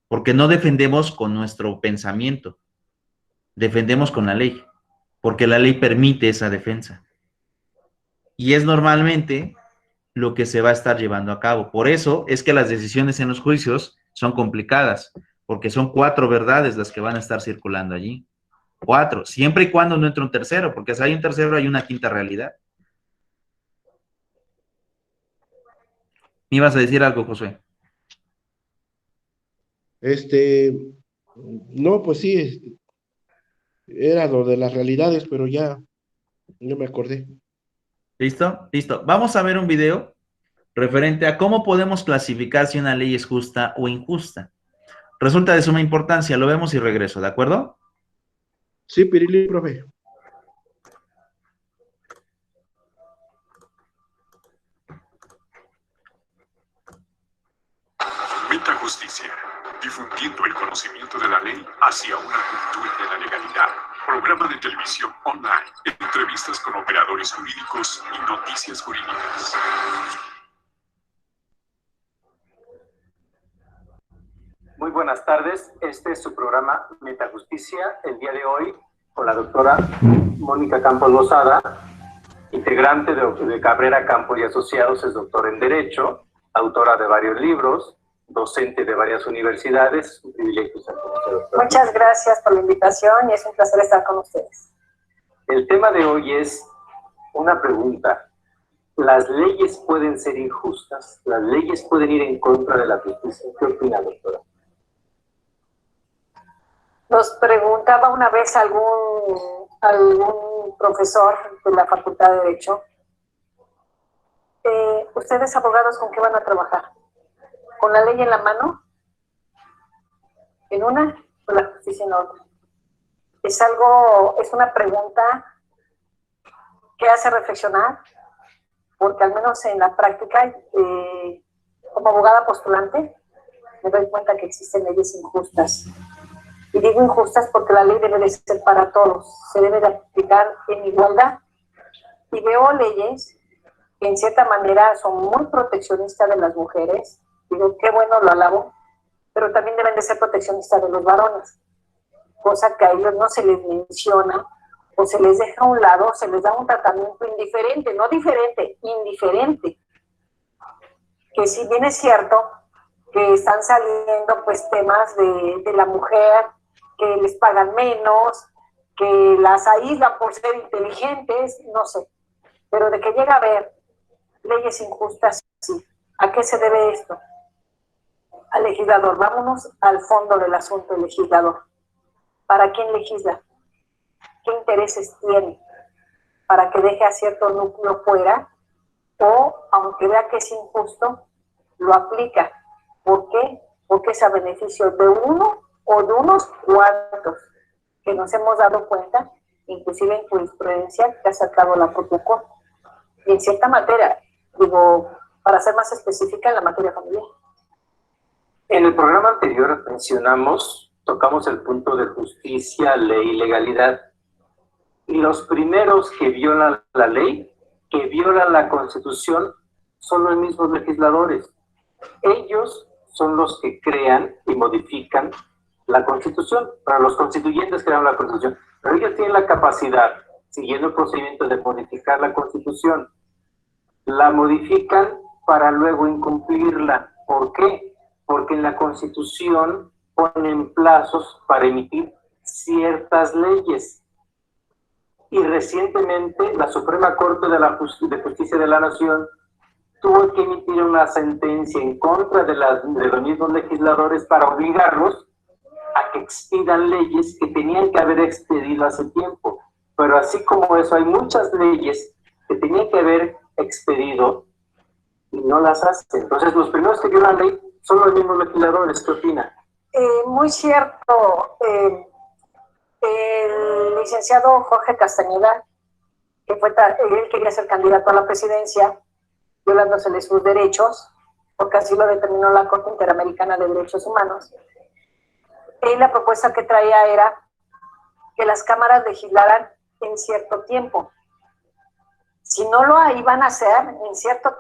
Porque no defendemos con nuestro pensamiento, defendemos con la ley, porque la ley permite esa defensa. Y es normalmente lo que se va a estar llevando a cabo. Por eso es que las decisiones en los juicios son complicadas, porque son 4 verdades las que van a estar circulando allí. 4, siempre y cuando no entre un tercero, porque si hay un tercero hay una quinta realidad. ¿Me ibas a decir algo, Josué?
No, pues sí, era lo de las realidades, pero ya me acordé.
¿Listo? Listo. Vamos a ver un video referente a cómo podemos clasificar si una ley es justa o injusta. Resulta de suma importancia, lo vemos y regreso, ¿de acuerdo?
Sí, Pirili, profe.
Metajusticia, difundiendo el conocimiento de la ley hacia una cultura de la legalidad. Programa de televisión online, entrevistas con operadores jurídicos y noticias jurídicas.
Muy buenas tardes, este es su programa Metajusticia, el día de hoy con la doctora Mónica Campos Lozada, integrante de Cabrera Campos y Asociados, es doctora en Derecho, autora de varios libros, docente de varias universidades. Un privilegio estar con usted, doctora.
Muchas gracias por la invitación y es un placer estar con ustedes.
El tema de hoy es una pregunta. ¿Las leyes pueden ser injustas? ¿Las leyes pueden ir en contra de la justicia? ¿Qué opina, doctora?
Nos preguntaba una vez algún profesor de la Facultad de Derecho, ¿ustedes abogados con qué van a trabajar? ¿Con la ley en la mano? ¿En una? ¿O la justicia en la otra? Es una pregunta que hace reflexionar, porque al menos en la práctica, como abogada postulante, me doy cuenta que existen leyes injustas. Y digo injustas porque la ley debe de ser para todos, se debe de aplicar en igualdad. Y veo leyes que en cierta manera son muy proteccionistas de las mujeres, digo, qué bueno, lo alabo, pero también deben de ser proteccionistas de los varones, cosa que a ellos no se les menciona, o se les deja a un lado, se les da un tratamiento indiferente, no diferente, indiferente. Que si bien es cierto que están saliendo pues temas de la mujer, que les pagan menos, que las aíslan por ser inteligentes, no sé, pero de que llega a haber leyes injustas, sí. ¿A qué se debe esto? Al legislador. Vámonos al fondo del asunto, el legislador. ¿Para quién legisla? ¿Qué intereses tiene? ¿Para que deje a cierto núcleo fuera? O, aunque vea que es injusto, lo aplica. ¿Por qué? Porque es a beneficio de uno o de unos cuantos que nos hemos dado cuenta, inclusive en jurisprudencia que ha sacado la propia Corte. Y en cierta materia, digo, para ser más específica, en la materia familiar.
En el programa anterior tocamos el punto de justicia, ley y legalidad. Y los primeros que violan la ley, que violan la Constitución, son los mismos legisladores. Ellos son los que crean y modifican la Constitución. Para los constituyentes crearon la Constitución, pero ellos tienen la capacidad, siguiendo el procedimiento de modificar la Constitución. La modifican para luego incumplirla. ¿Por qué? Porque en la Constitución ponen plazos para emitir ciertas leyes. Y recientemente la Suprema Corte de Justicia de la Nación tuvo que emitir una sentencia en contra de los mismos legisladores para obligarlos a que expidan leyes que tenían que haber expedido hace tiempo. Pero así como eso, hay muchas leyes que tenían que haber expedido y no las hacen. Entonces, los primeros que violan la ley son los mismos legisladores. ¿Qué opina?
Muy cierto. El licenciado Jorge Castañeda, que él quería ser candidato a la presidencia, violándosele sus derechos, porque así lo determinó la Corte Interamericana de Derechos Humanos. Y la propuesta que traía era que las cámaras legislaran en cierto tiempo. Si no lo iban a hacer en cierto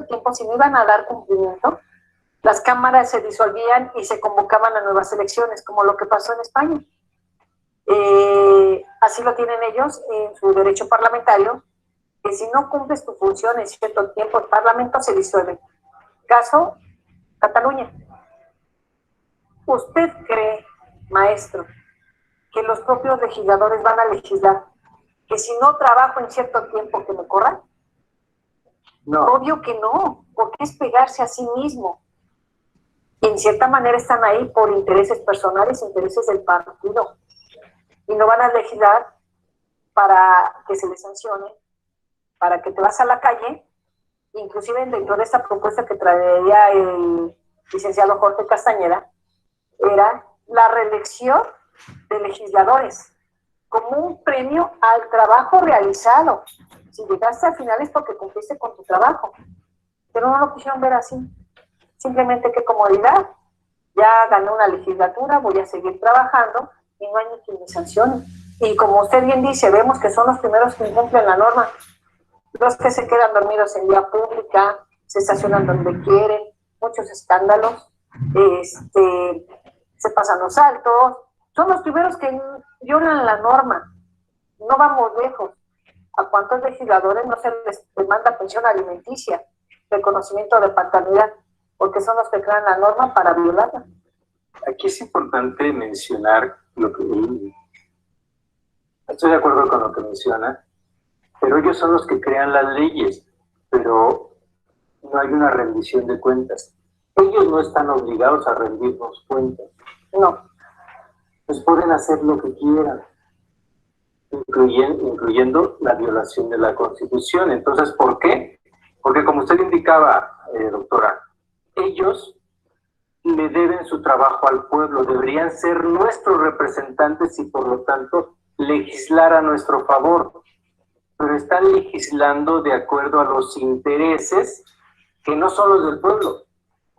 tiempo, si no iban a dar cumplimiento, las cámaras se disolvían y se convocaban a nuevas elecciones, como lo que pasó en España. Así lo tienen ellos en su derecho parlamentario, que si no cumples tu función en cierto tiempo, el Parlamento se disuelve. Caso Cataluña. ¿Usted cree, maestro, que los propios legisladores van a legislar que si no trabajo en cierto tiempo que me corran?
No.
Obvio que no, porque es pegarse a sí mismo. En cierta manera están ahí por intereses personales, intereses del partido. Y no van a legislar para que se les sancione, para que te vas a la calle. Inclusive dentro de esta propuesta que traería el licenciado Jorge Castañeda, era la reelección de legisladores como un premio al trabajo realizado. Si llegaste al final es porque cumpliste con tu trabajo, pero no lo quisieron ver así. Simplemente qué comodidad, ya gané una legislatura, voy a seguir trabajando y no hay ni quien me sancione. Y como usted bien dice, vemos que son los primeros que incumplen la norma, los que se quedan dormidos en vía pública, se estacionan donde quieren, muchos escándalos, se pasan los saltos, son los primeros que violan la norma. No vamos lejos. ¿A cuántos legisladores no se les demanda pensión alimenticia, reconocimiento de paternidad? Porque son los que crean la norma para violarla.
Aquí es importante mencionar lo que... Estoy de acuerdo con lo que menciona, pero ellos son los que crean las leyes, pero no hay una rendición de cuentas. Ellos no están obligados a rendirnos cuentas.
No.
Pues pueden hacer lo que quieran, incluyendo la violación de la Constitución. Entonces, ¿por qué? Porque como usted indicaba, doctora, ellos le deben su trabajo al pueblo, deberían ser nuestros representantes y por lo tanto legislar a nuestro favor, pero están legislando de acuerdo a los intereses que no son los del pueblo,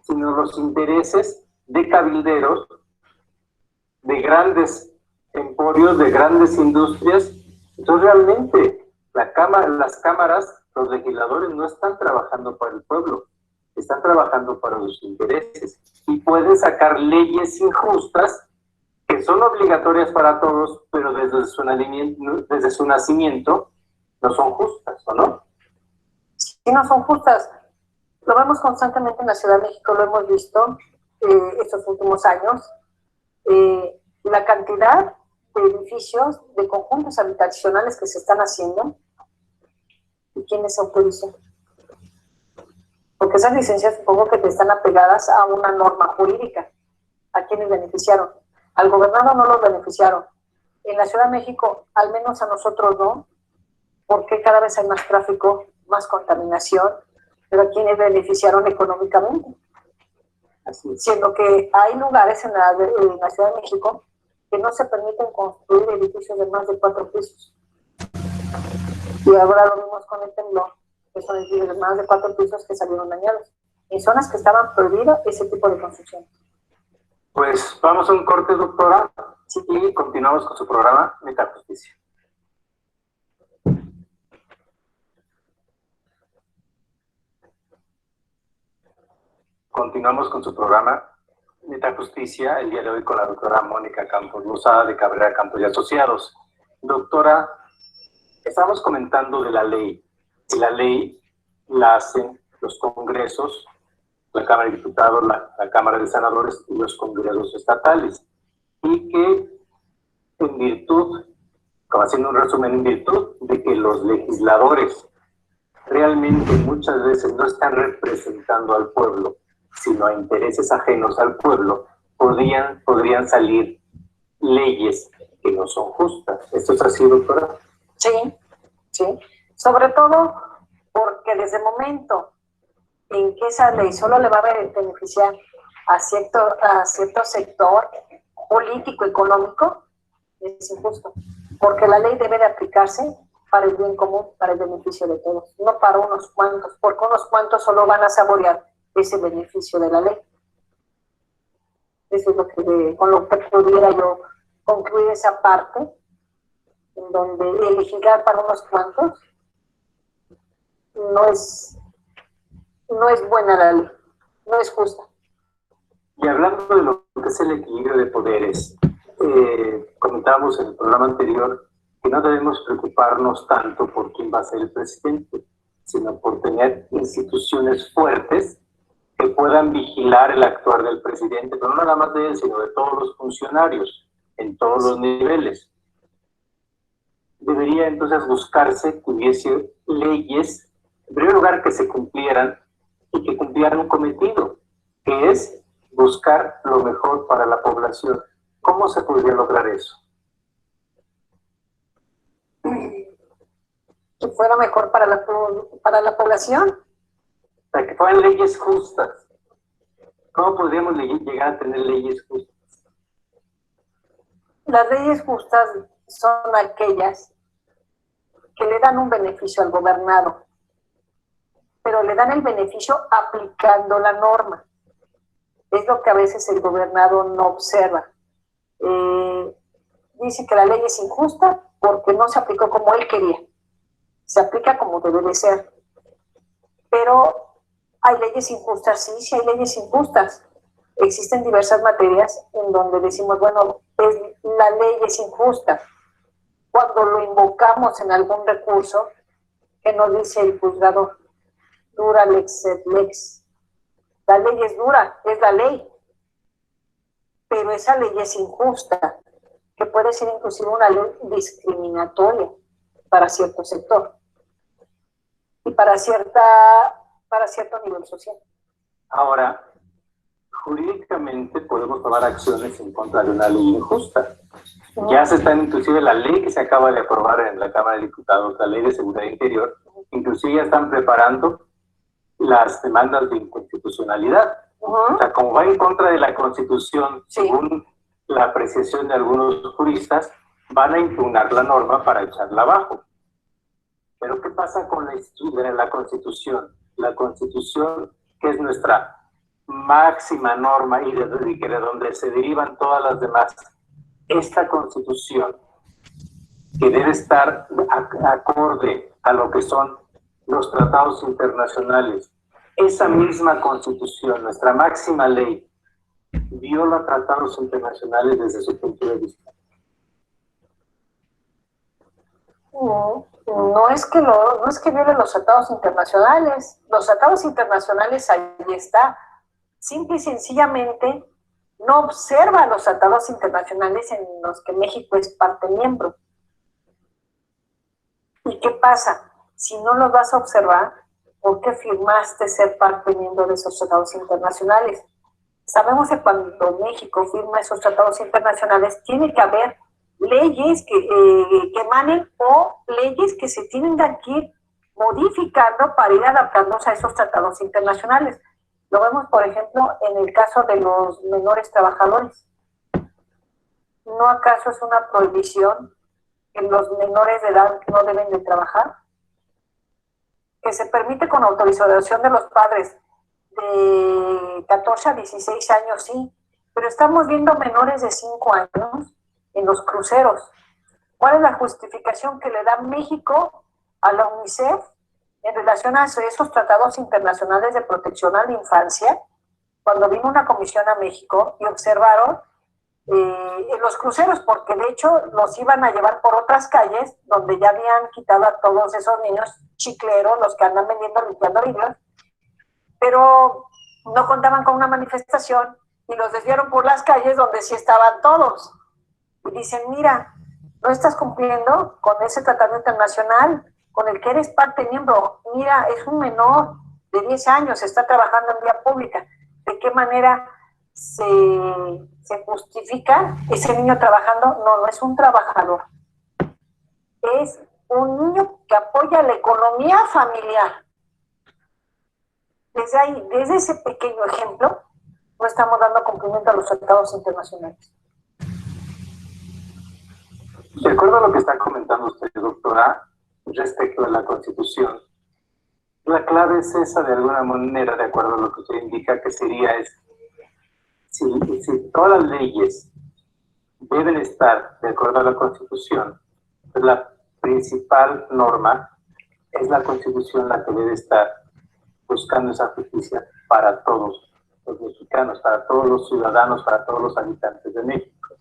sino los intereses de cabilderos, de grandes emporios, de grandes industrias. Entonces realmente las cámaras, los legisladores no están trabajando para el pueblo, están trabajando para sus intereses y pueden sacar leyes injustas que son obligatorias para todos, pero desde su nacimiento no son justas, ¿o no?
Sí, no son justas. Lo vemos constantemente en la Ciudad de México, lo hemos visto estos últimos años. La cantidad de edificios, de conjuntos habitacionales que se están haciendo, ¿y quiénes autorizan? Porque esas licencias supongo que te están apegadas a una norma jurídica. ¿A quiénes beneficiaron? Al gobernador no los beneficiaron. En la Ciudad de México, al menos a nosotros no, porque cada vez hay más tráfico, más contaminación, pero ¿a quiénes beneficiaron económicamente? Así, siendo que hay lugares en la Ciudad de México que no se permiten construir edificios de más de 4 pisos. Y ahora lo vimos con el temblor, que son edificios de más de 4 pisos que salieron dañados. En zonas que estaban prohibidas ese tipo de construcción.
Pues vamos a un corte, doctora, y continuamos con su programa Metajusticia. Continuamos con su programa Metajusticia, el día de hoy con la doctora Mónica Campos Lozada de Cabrera Campos y Asociados. Doctora, estamos comentando de la ley. Y la ley la hacen los congresos, la Cámara de Diputados, la Cámara de Senadores y los congresos estatales. Y que en virtud, como haciendo un resumen, en virtud de que los legisladores realmente muchas veces no están representando al pueblo, sino a intereses ajenos al pueblo, podrían salir leyes que no son justas. ¿Esto es así, doctora?
Sí, sí. Sobre todo porque desde el momento en que esa ley solo le va a beneficiar a cierto sector político, económico, es injusto. Porque la ley debe de aplicarse para el bien común, para el beneficio de todos, no para unos cuantos, porque unos cuantos solo van a saborear ese beneficio de la ley. Eso es lo que, con lo que pudiera yo concluir esa parte, en donde legislar para unos cuantos no es buena la ley, no es justa.
Y hablando de lo que es el equilibrio de poderes, comentábamos en el programa anterior que no debemos preocuparnos tanto por quién va a ser el presidente, sino por tener instituciones fuertes que puedan vigilar el actuar del presidente, pero no nada más de él, sino de todos los funcionarios, en todos los niveles. Debería entonces buscarse que hubiese leyes, en primer lugar, que se cumplieran y que cumplieran un cometido, que es buscar lo mejor para la población. ¿Cómo se podría lograr eso?
Que fuera mejor para la población.
Para que fueran leyes justas. ¿Cómo podríamos llegar a tener leyes justas?
Las leyes justas son aquellas que le dan un beneficio al gobernado, pero le dan el beneficio aplicando la norma. Es lo que a veces el gobernado no observa. Dice que la ley es injusta porque no se aplicó como él quería. Se aplica como debe de ser. Pero hay leyes injustas, sí hay leyes injustas. Existen diversas materias en donde decimos, bueno, la ley es injusta. Cuando lo invocamos en algún recurso, que nos dice el juzgador, dura lex et lex. La ley es dura, es la ley. Pero esa ley es injusta, que puede ser inclusive una ley discriminatoria para cierto sector y para cierto nivel social.
Ahora, jurídicamente podemos tomar acciones en contra de una ley injusta. Ya se está, inclusive la ley que se acaba de aprobar en la Cámara de Diputados, la Ley de Seguridad Interior, inclusive ya están preparando las demandas de inconstitucionalidad. O sea, como va en contra de la Constitución, según la apreciación de algunos juristas, van a impugnar la norma para echarla abajo. Pero ¿qué pasa con la Constitución? La Constitución, que es nuestra máxima norma y de donde se derivan todas las demás. Esta Constitución, que debe estar acorde a lo que son los tratados internacionales, esa misma Constitución, nuestra máxima ley, viola tratados internacionales desde su punto de vista.
No es que viole los tratados internacionales. Los tratados internacionales ahí está. Simple y sencillamente no observa los tratados internacionales en los que México es parte miembro. ¿Y qué pasa? Si no los vas a observar, ¿por qué firmaste ser parte miembro de esos tratados internacionales? Sabemos que cuando México firma esos tratados internacionales, tiene que haber leyes que emanen o leyes que se tienen que ir modificando para ir adaptándose a esos tratados internacionales. Lo vemos, por ejemplo, en el caso de los menores trabajadores. ¿No acaso es una prohibición que los menores de edad no deben de trabajar? Que se permite con autorización de los padres de 14 a 16 años, sí, pero estamos viendo menores de 5 años en los cruceros. ¿Cuál es la justificación que le da México a la UNICEF en relación a esos tratados internacionales de protección a la infancia? Cuando vino una comisión a México y observaron en los cruceros, porque de hecho los iban a llevar por otras calles donde ya habían quitado a todos esos niños chicleros, los que andan vendiendo, limpiando vidrios, pero no contaban con una manifestación y los desviaron por las calles donde sí estaban todos. Y dicen, mira, no estás cumpliendo con ese tratado internacional con el que eres parte miembro. Mira, es un menor de 10 años, está trabajando en vía pública. ¿De qué manera se justifica ese niño trabajando? No es un trabajador. Es un niño que apoya la economía familiar. Desde ahí, desde ese pequeño ejemplo, no estamos dando cumplimiento a los tratados internacionales.
De acuerdo a lo que está comentando usted, doctora, respecto a la Constitución, la clave es esa de alguna manera, de acuerdo a lo que usted indica, que sería si todas las leyes deben estar de acuerdo a la Constitución, es la principal norma es la Constitución la que debe estar buscando esa justicia para todos los mexicanos, para todos los ciudadanos, para todos los habitantes de México.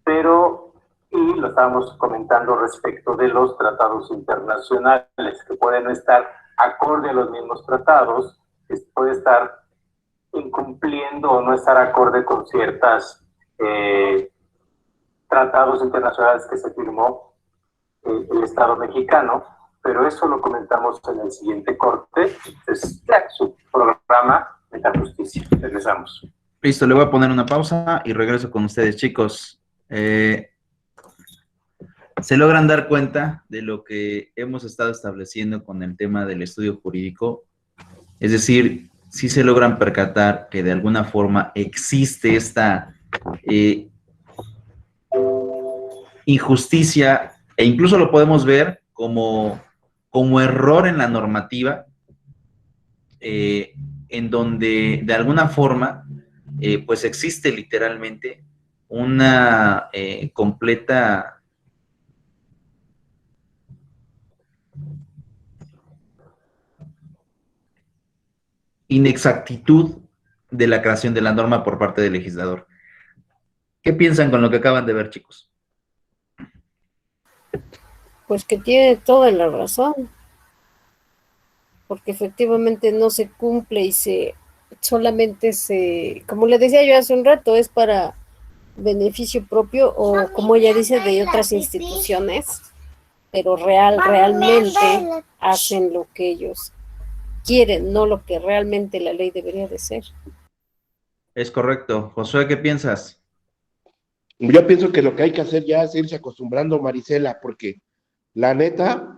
Pero, y lo estábamos comentando respecto de los tratados internacionales, que pueden no estar acorde a los mismos tratados, que puede estar incumpliendo o no estar acorde con ciertas tratados internacionales que se firmó el Estado mexicano, pero eso lo comentamos en el siguiente corte, es su programa Metajusticia. Regresamos.
Listo, le voy a poner una pausa y regreso con ustedes, chicos. ¿Se logran dar cuenta de lo que hemos estado estableciendo con el tema del estudio jurídico? Es decir, si se logran percatar que de alguna forma existe esta injusticia, e incluso lo podemos ver como error en la normativa, en donde de alguna forma pues existe literalmente una completa inexactitud de la creación de la norma por parte del legislador. ¿Qué piensan con lo que acaban de ver, chicos?
Pues que tiene toda la razón, porque efectivamente no se cumple y solamente como le decía yo hace un rato, es para beneficio propio o, como ella dice, de otras instituciones, pero realmente hacen lo que ellos quieren, no lo que realmente la ley debería de ser.
Es correcto. Josué, ¿qué piensas?
Yo pienso que lo que hay que hacer ya es irse acostumbrando, Marisela, porque la neta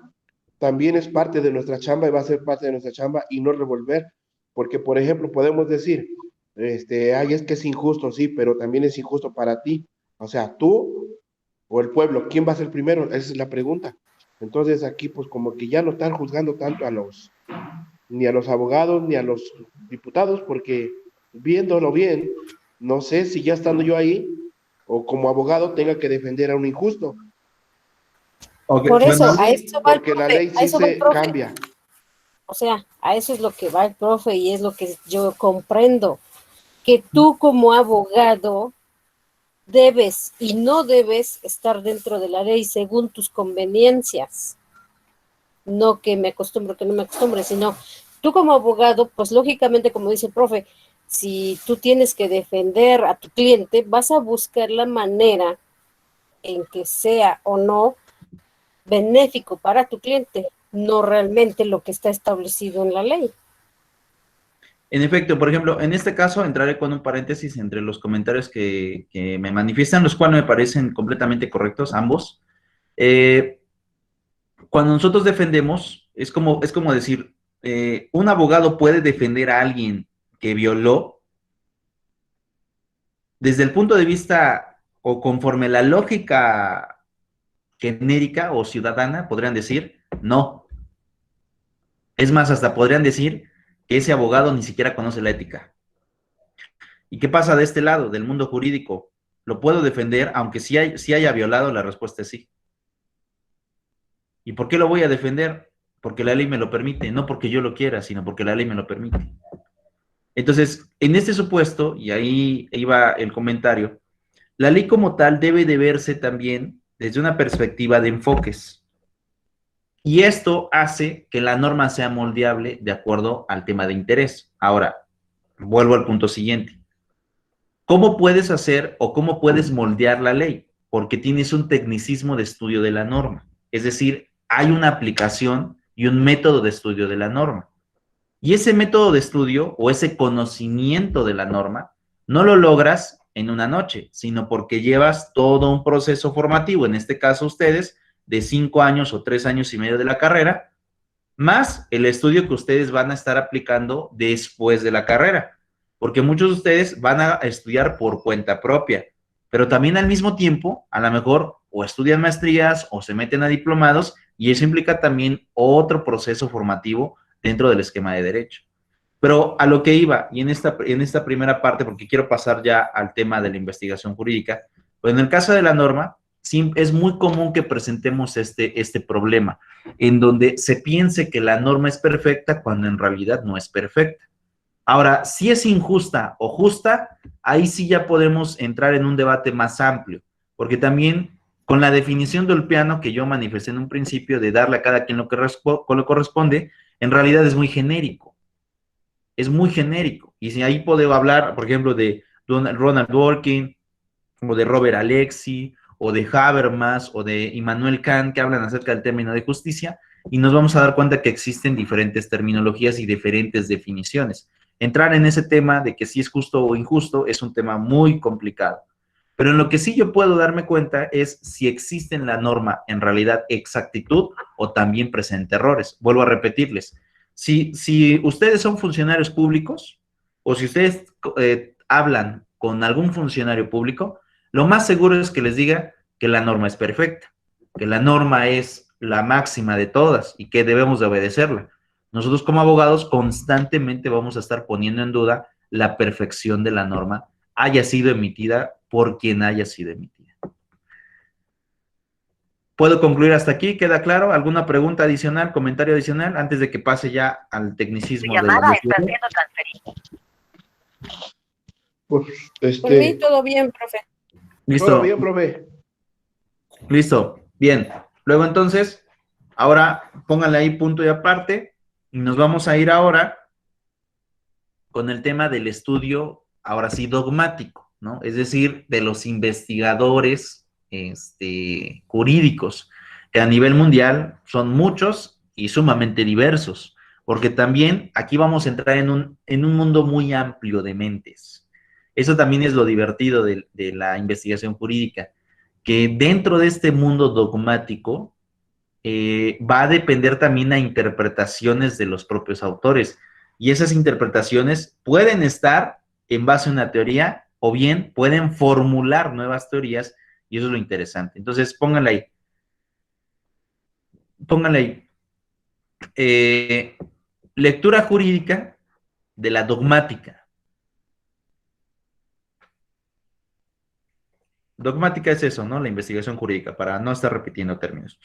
también es parte de nuestra chamba y va a ser parte de nuestra chamba y no revolver, porque por ejemplo podemos decir, ay, es que es injusto, sí, pero también es injusto para ti, o sea, tú o el pueblo, ¿quién va a ser primero? Esa es la pregunta. Entonces aquí pues como que ya no están juzgando tanto ni a los abogados, ni a los diputados, porque viéndolo bien, no sé si ya estando yo ahí, o como abogado tenga que defender a un injusto.
Okay,
por eso,
bueno,
a eso va el
porque
profe,
la ley sí se cambia.
O sea, a eso es lo que va el profe y es lo que yo comprendo, que tú como abogado debes y no debes estar dentro de la ley según tus conveniencias. No que me acostumbre, que no me acostumbre, sino tú como abogado, pues lógicamente, como dice el profe, si tú tienes que defender a tu cliente, vas a buscar la manera en que sea o no benéfico para tu cliente, no realmente lo que está establecido en la ley.
en efecto, por ejemplo, en este caso entraré con un paréntesis entre los comentarios que me manifiestan, los cuales me parecen completamente correctos, ambos. Cuando nosotros defendemos, es como decir, un abogado puede defender a alguien que violó desde el punto de vista o conforme la lógica genérica o ciudadana, podrían decir, no. Es más, hasta podrían decir que ese abogado ni siquiera conoce la ética. ¿Y qué pasa de este lado, del mundo jurídico? ¿Lo puedo defender aunque sí haya violado? La respuesta es sí. ¿Y por qué lo voy a defender? Porque la ley me lo permite, no porque yo lo quiera, sino porque la ley me lo permite. Entonces, en este supuesto, y ahí iba el comentario, la ley como tal debe de verse también desde una perspectiva de enfoques. Y esto hace que la norma sea moldeable de acuerdo al tema de interés. Ahora, vuelvo al punto siguiente. ¿Cómo puedes hacer o cómo puedes moldear la ley? Porque tienes un tecnicismo de estudio de la norma. Es decir, hay una aplicación y un método de estudio de la norma. Y ese método de estudio o ese conocimiento de la norma no lo logras en una noche, sino porque llevas todo un proceso formativo, en este caso ustedes, de 5 años o 3 años y medio de la carrera, más el estudio que ustedes van a estar aplicando después de la carrera, porque muchos de ustedes van a estudiar por cuenta propia, pero también al mismo tiempo, a lo mejor, o estudian maestrías o se meten a diplomados, y eso implica también otro proceso formativo dentro del esquema de derecho. Pero a lo que iba, y en esta primera parte, porque quiero pasar ya al tema de la investigación jurídica, pues en el caso de la norma, es muy común que presentemos este problema, en donde se piense que la norma es perfecta cuando en realidad no es perfecta. Ahora, si es injusta o justa, ahí sí ya podemos entrar en un debate más amplio, porque también con la definición del piano que yo manifesté en un principio de darle a cada quien lo que lo corresponde, en realidad es muy genérico. Es muy genérico. Y si ahí puedo hablar, por ejemplo, de Ronald Dworkin, o de Robert Alexi, o de Habermas, o de Immanuel Kant, que hablan acerca del término de justicia, y nos vamos a dar cuenta que existen diferentes terminologías y diferentes definiciones. Entrar en ese tema de que si es justo o injusto es un tema muy complicado. Pero en lo que sí yo puedo darme cuenta es si existe en la norma en realidad exactitud o también presenta errores. Vuelvo a repetirles, si ustedes son funcionarios públicos o si ustedes hablan con algún funcionario público, lo más seguro es que les diga que la norma es perfecta, que la norma es la máxima de todas y que debemos de obedecerla. Nosotros como abogados constantemente vamos a estar poniendo en duda la perfección de la norma, haya sido emitida por quien haya sido emitida. ¿Puedo concluir hasta aquí? ¿Queda claro? ¿Alguna pregunta adicional, comentario adicional, antes de que pase ya al tecnicismo de la
Llamada está siendo transferida.
Pues,
Por mí todo bien, profe.
Listo.
todo bien, profe.
Listo. Bien. Luego entonces, ahora pónganle ahí punto y aparte y nos vamos a ir ahora con el tema del estudio, ahora sí, dogmático, ¿no? Es decir, de los investigadores jurídicos, que a nivel mundial son muchos y sumamente diversos, porque también aquí vamos a entrar en un mundo muy amplio de mentes. Eso también es lo divertido de la investigación jurídica, que dentro de este mundo dogmático va a depender también a interpretaciones de los propios autores. Y esas interpretaciones pueden estar en base a una teoría o bien pueden formular nuevas teorías y eso es lo interesante. Entonces, pónganle ahí. Pónganle ahí. Lectura jurídica de la dogmática. Dogmática es eso, ¿no? La investigación jurídica, para no estar repitiendo términos.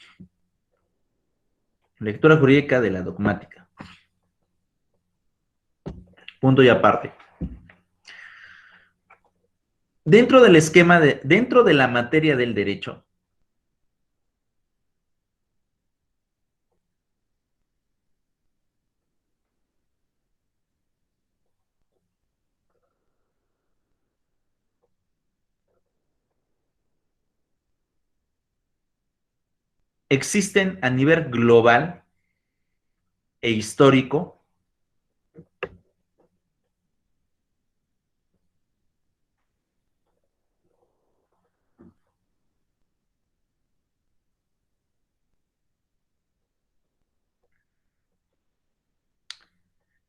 Lectura jurídica de la dogmática. Punto y aparte. Dentro del esquema dentro de la materia del derecho, existen a nivel global e histórico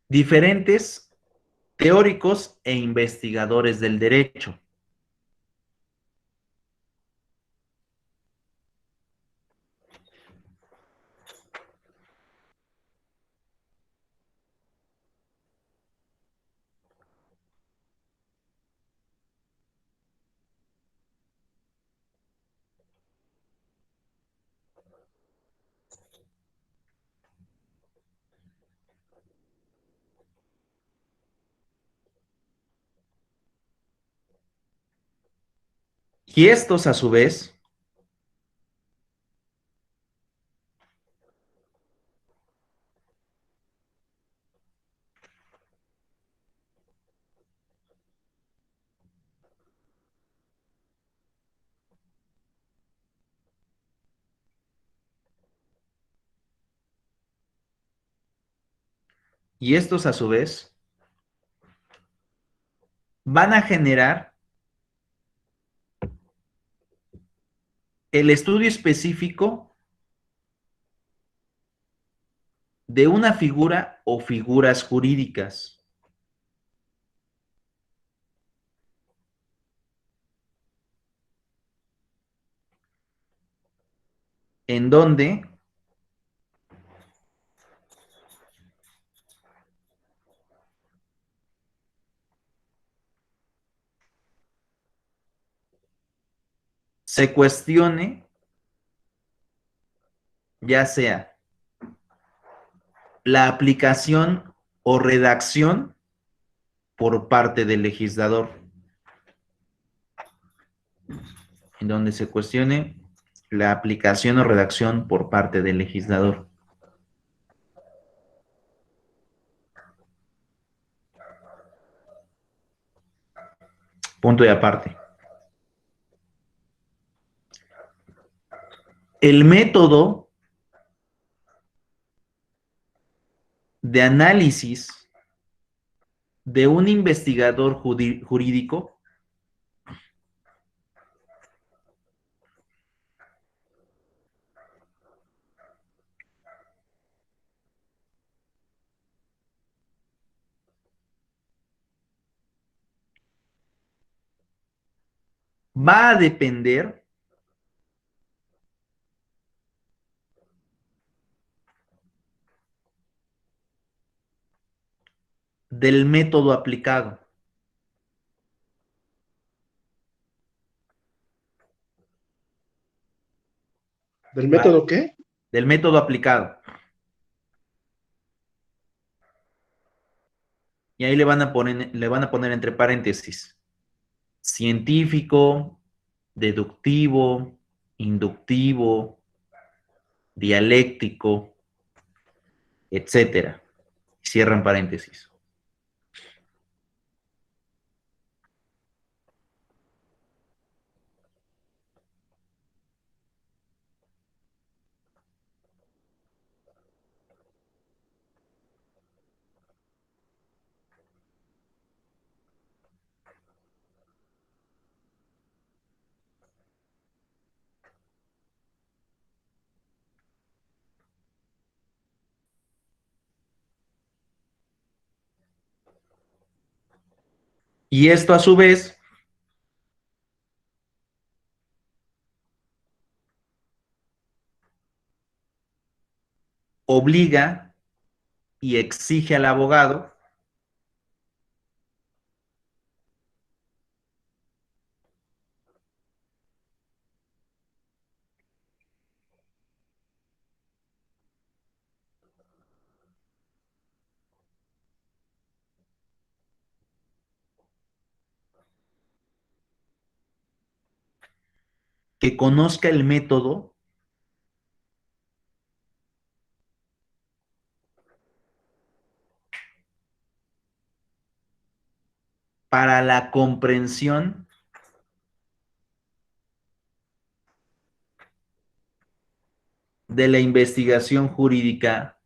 diferentes teóricos e investigadores del derecho. Y estos, a su vez, van a generar el estudio específico de una figura o figuras jurídicas. En donde se cuestione ya sea la aplicación o redacción por parte del legislador, en donde se cuestione la aplicación o redacción por parte del legislador. Punto y aparte. El método de análisis de un investigador jurídico va a depender del método aplicado.
¿Del método qué?
Del método aplicado. Y ahí le van a poner entre paréntesis: científico, deductivo, inductivo, dialéctico, etcétera. Cierran paréntesis. Y esto a su vez obliga y exige al abogado que conozca el método para la comprensión de la investigación jurídica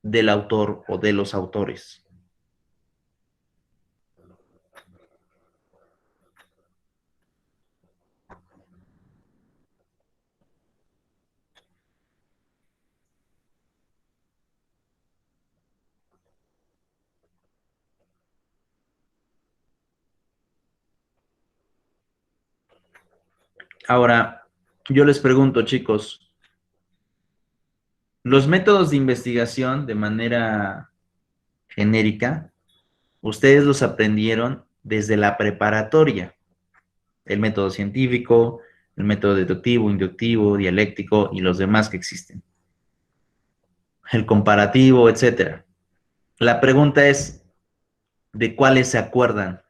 del autor o de los autores. Ahora, yo les pregunto, chicos, los métodos de investigación de manera genérica, ustedes los aprendieron desde la preparatoria: el método científico, el método deductivo, inductivo, dialéctico y los demás que existen, el comparativo, etcétera. La pregunta es, ¿de cuáles se acuerdan?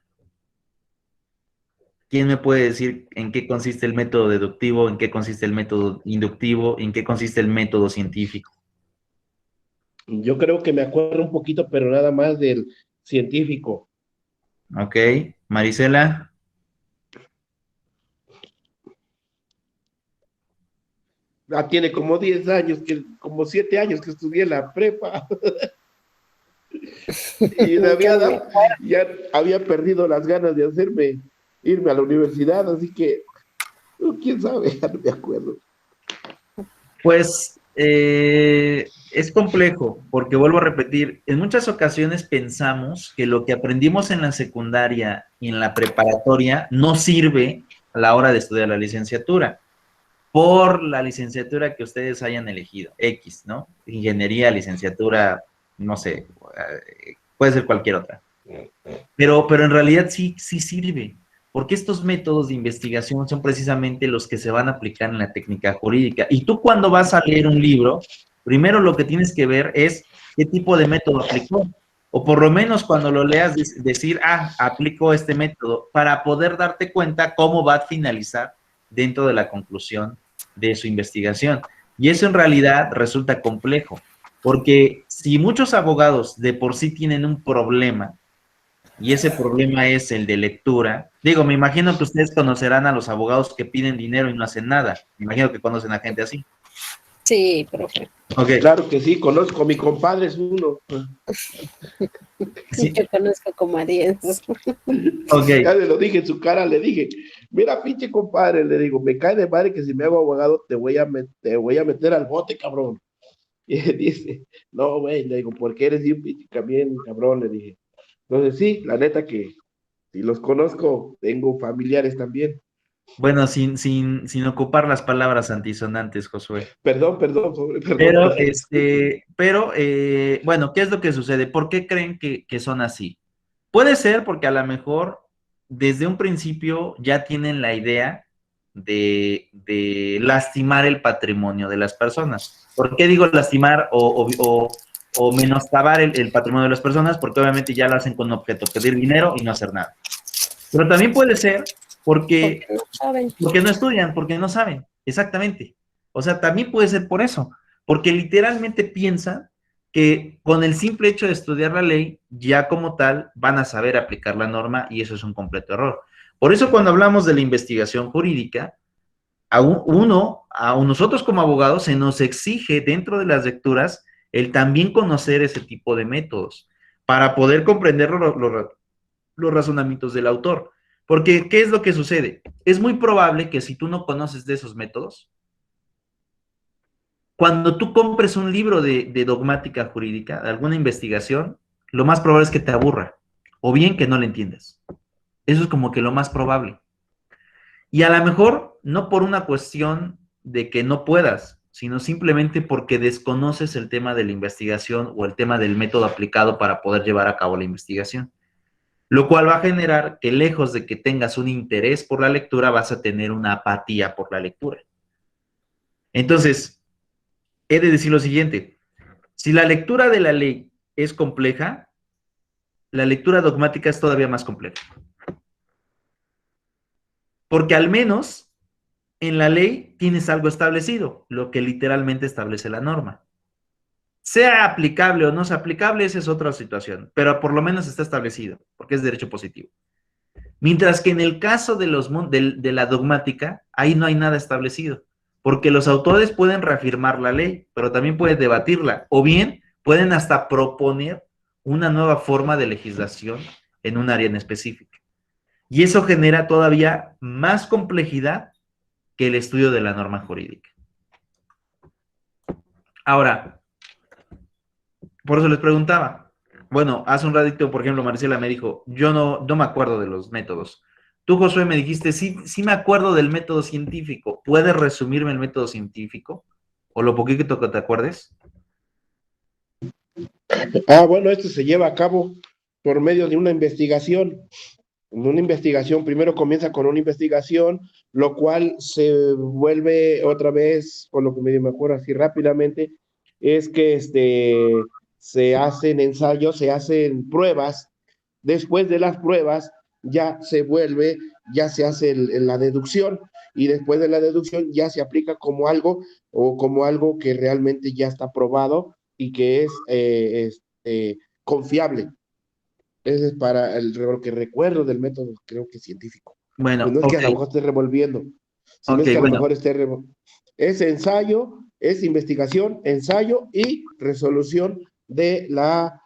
¿Quién me puede decir en qué consiste el método deductivo, en qué consiste el método inductivo, en qué consiste el método científico?
Yo creo que me acuerdo un poquito, pero nada más del científico.
Ok, Marisela.
Tiene como 10 años, como 7 años que estudié la prepa. Y ya había perdido las ganas de irme a la universidad, así que, quién sabe, ya no me acuerdo.
Pues es complejo, porque vuelvo a repetir, en muchas ocasiones pensamos que lo que aprendimos en la secundaria y en la preparatoria no sirve a la hora de estudiar la licenciatura, por la licenciatura que ustedes hayan elegido, X, ¿no? Ingeniería, licenciatura, no sé, puede ser cualquier otra. Pero en realidad sí sirve.
porque estos métodos de investigación son precisamente los que se van a aplicar en la técnica jurídica. Y tú cuando vas a leer un libro, primero lo que tienes que ver es qué tipo de método aplicó. O por lo menos cuando lo leas decir, aplicó este método, para poder darte cuenta cómo va a finalizar dentro de la conclusión de su investigación. Y eso en realidad resulta complejo, porque si muchos abogados de por sí tienen un problema, y ese problema es el de lectura, digo, me imagino que ustedes conocerán a los abogados que piden dinero y no hacen nada. Me imagino que conocen a gente así.
Sí, profe.
Okay.
Claro que sí, conozco, mi compadre es uno.
Sí. Yo conozco como a 10.
Okay.
Ya le lo dije en su cara, le dije, mira, pinche compadre, le digo, me cae de madre que si me hago abogado te voy a meter al bote, cabrón. Y él dice, no, güey, le digo, porque eres un pinche también, cabrón, le dije. Entonces sí, la neta que si los conozco, tengo familiares también.
Bueno, sin ocupar las palabras antisonantes, Josué.
Perdón.
Pero, bueno, ¿qué es lo que sucede? ¿Por qué creen que son así? Puede ser porque a lo mejor desde un principio ya tienen la idea de lastimar el patrimonio de las personas. ¿Por qué digo lastimar o menoscabar el patrimonio de las personas? Porque obviamente ya lo hacen con objeto, pedir dinero y no hacer nada. Pero también puede ser porque no estudian, porque no saben, exactamente. O sea, también puede ser por eso, porque literalmente piensan que con el simple hecho de estudiar la ley, ya como tal, van a saber aplicar la norma, y eso es un completo error. Por eso cuando hablamos de la investigación jurídica, a nosotros como abogados se nos exige dentro de las lecturas el también conocer ese tipo de métodos, para poder comprender los razonamientos del autor. Porque, ¿qué es lo que sucede? Es muy probable que si tú no conoces de esos métodos, cuando tú compres un libro de dogmática jurídica, de alguna investigación, lo más probable es que te aburra, o bien que no lo entiendas. Eso es como que lo más probable. Y a lo mejor, no por una cuestión de que no puedas, sino simplemente porque desconoces el tema de la investigación o el tema del método aplicado para poder llevar a cabo la investigación. Lo cual va a generar que, lejos de que tengas un interés por la lectura, vas a tener una apatía por la lectura. Entonces, he de decir lo siguiente: si la lectura de la ley es compleja, la lectura dogmática es todavía más compleja. Porque al menos en la ley tienes algo establecido, lo que literalmente establece la norma. Sea aplicable o no sea aplicable, esa es otra situación, pero por lo menos está establecido, porque es derecho positivo. Mientras que en el caso de la dogmática, ahí no hay nada establecido, porque los autores pueden reafirmar la ley, pero también pueden debatirla, o bien pueden hasta proponer una nueva forma de legislación en un área en específica. Y eso genera todavía más complejidad que el estudio de la norma jurídica. Ahora, por eso les preguntaba. Bueno, hace un ratito, por ejemplo, Marcela me dijo, yo no me acuerdo de los métodos. Tú, Josué, me dijiste, sí me acuerdo del método científico. ¿Puedes resumirme el método científico? ¿O lo poquito que te acuerdes?
Bueno, esto se lleva a cabo por medio de una investigación. Una investigación, primero comienza con una investigación, lo cual se vuelve otra vez, con lo que me acuerdo así rápidamente, es que se hacen ensayos, se hacen pruebas. Después de las pruebas ya se hace la deducción, y después de la deducción ya se aplica como algo que realmente ya está probado y que es confiable. Ese es para lo que recuerdo del método, creo que científico.
Bueno,
pues no es que a lo mejor esté revolviendo, sino es que a lo mejor es ensayo, es investigación, ensayo y resolución de lo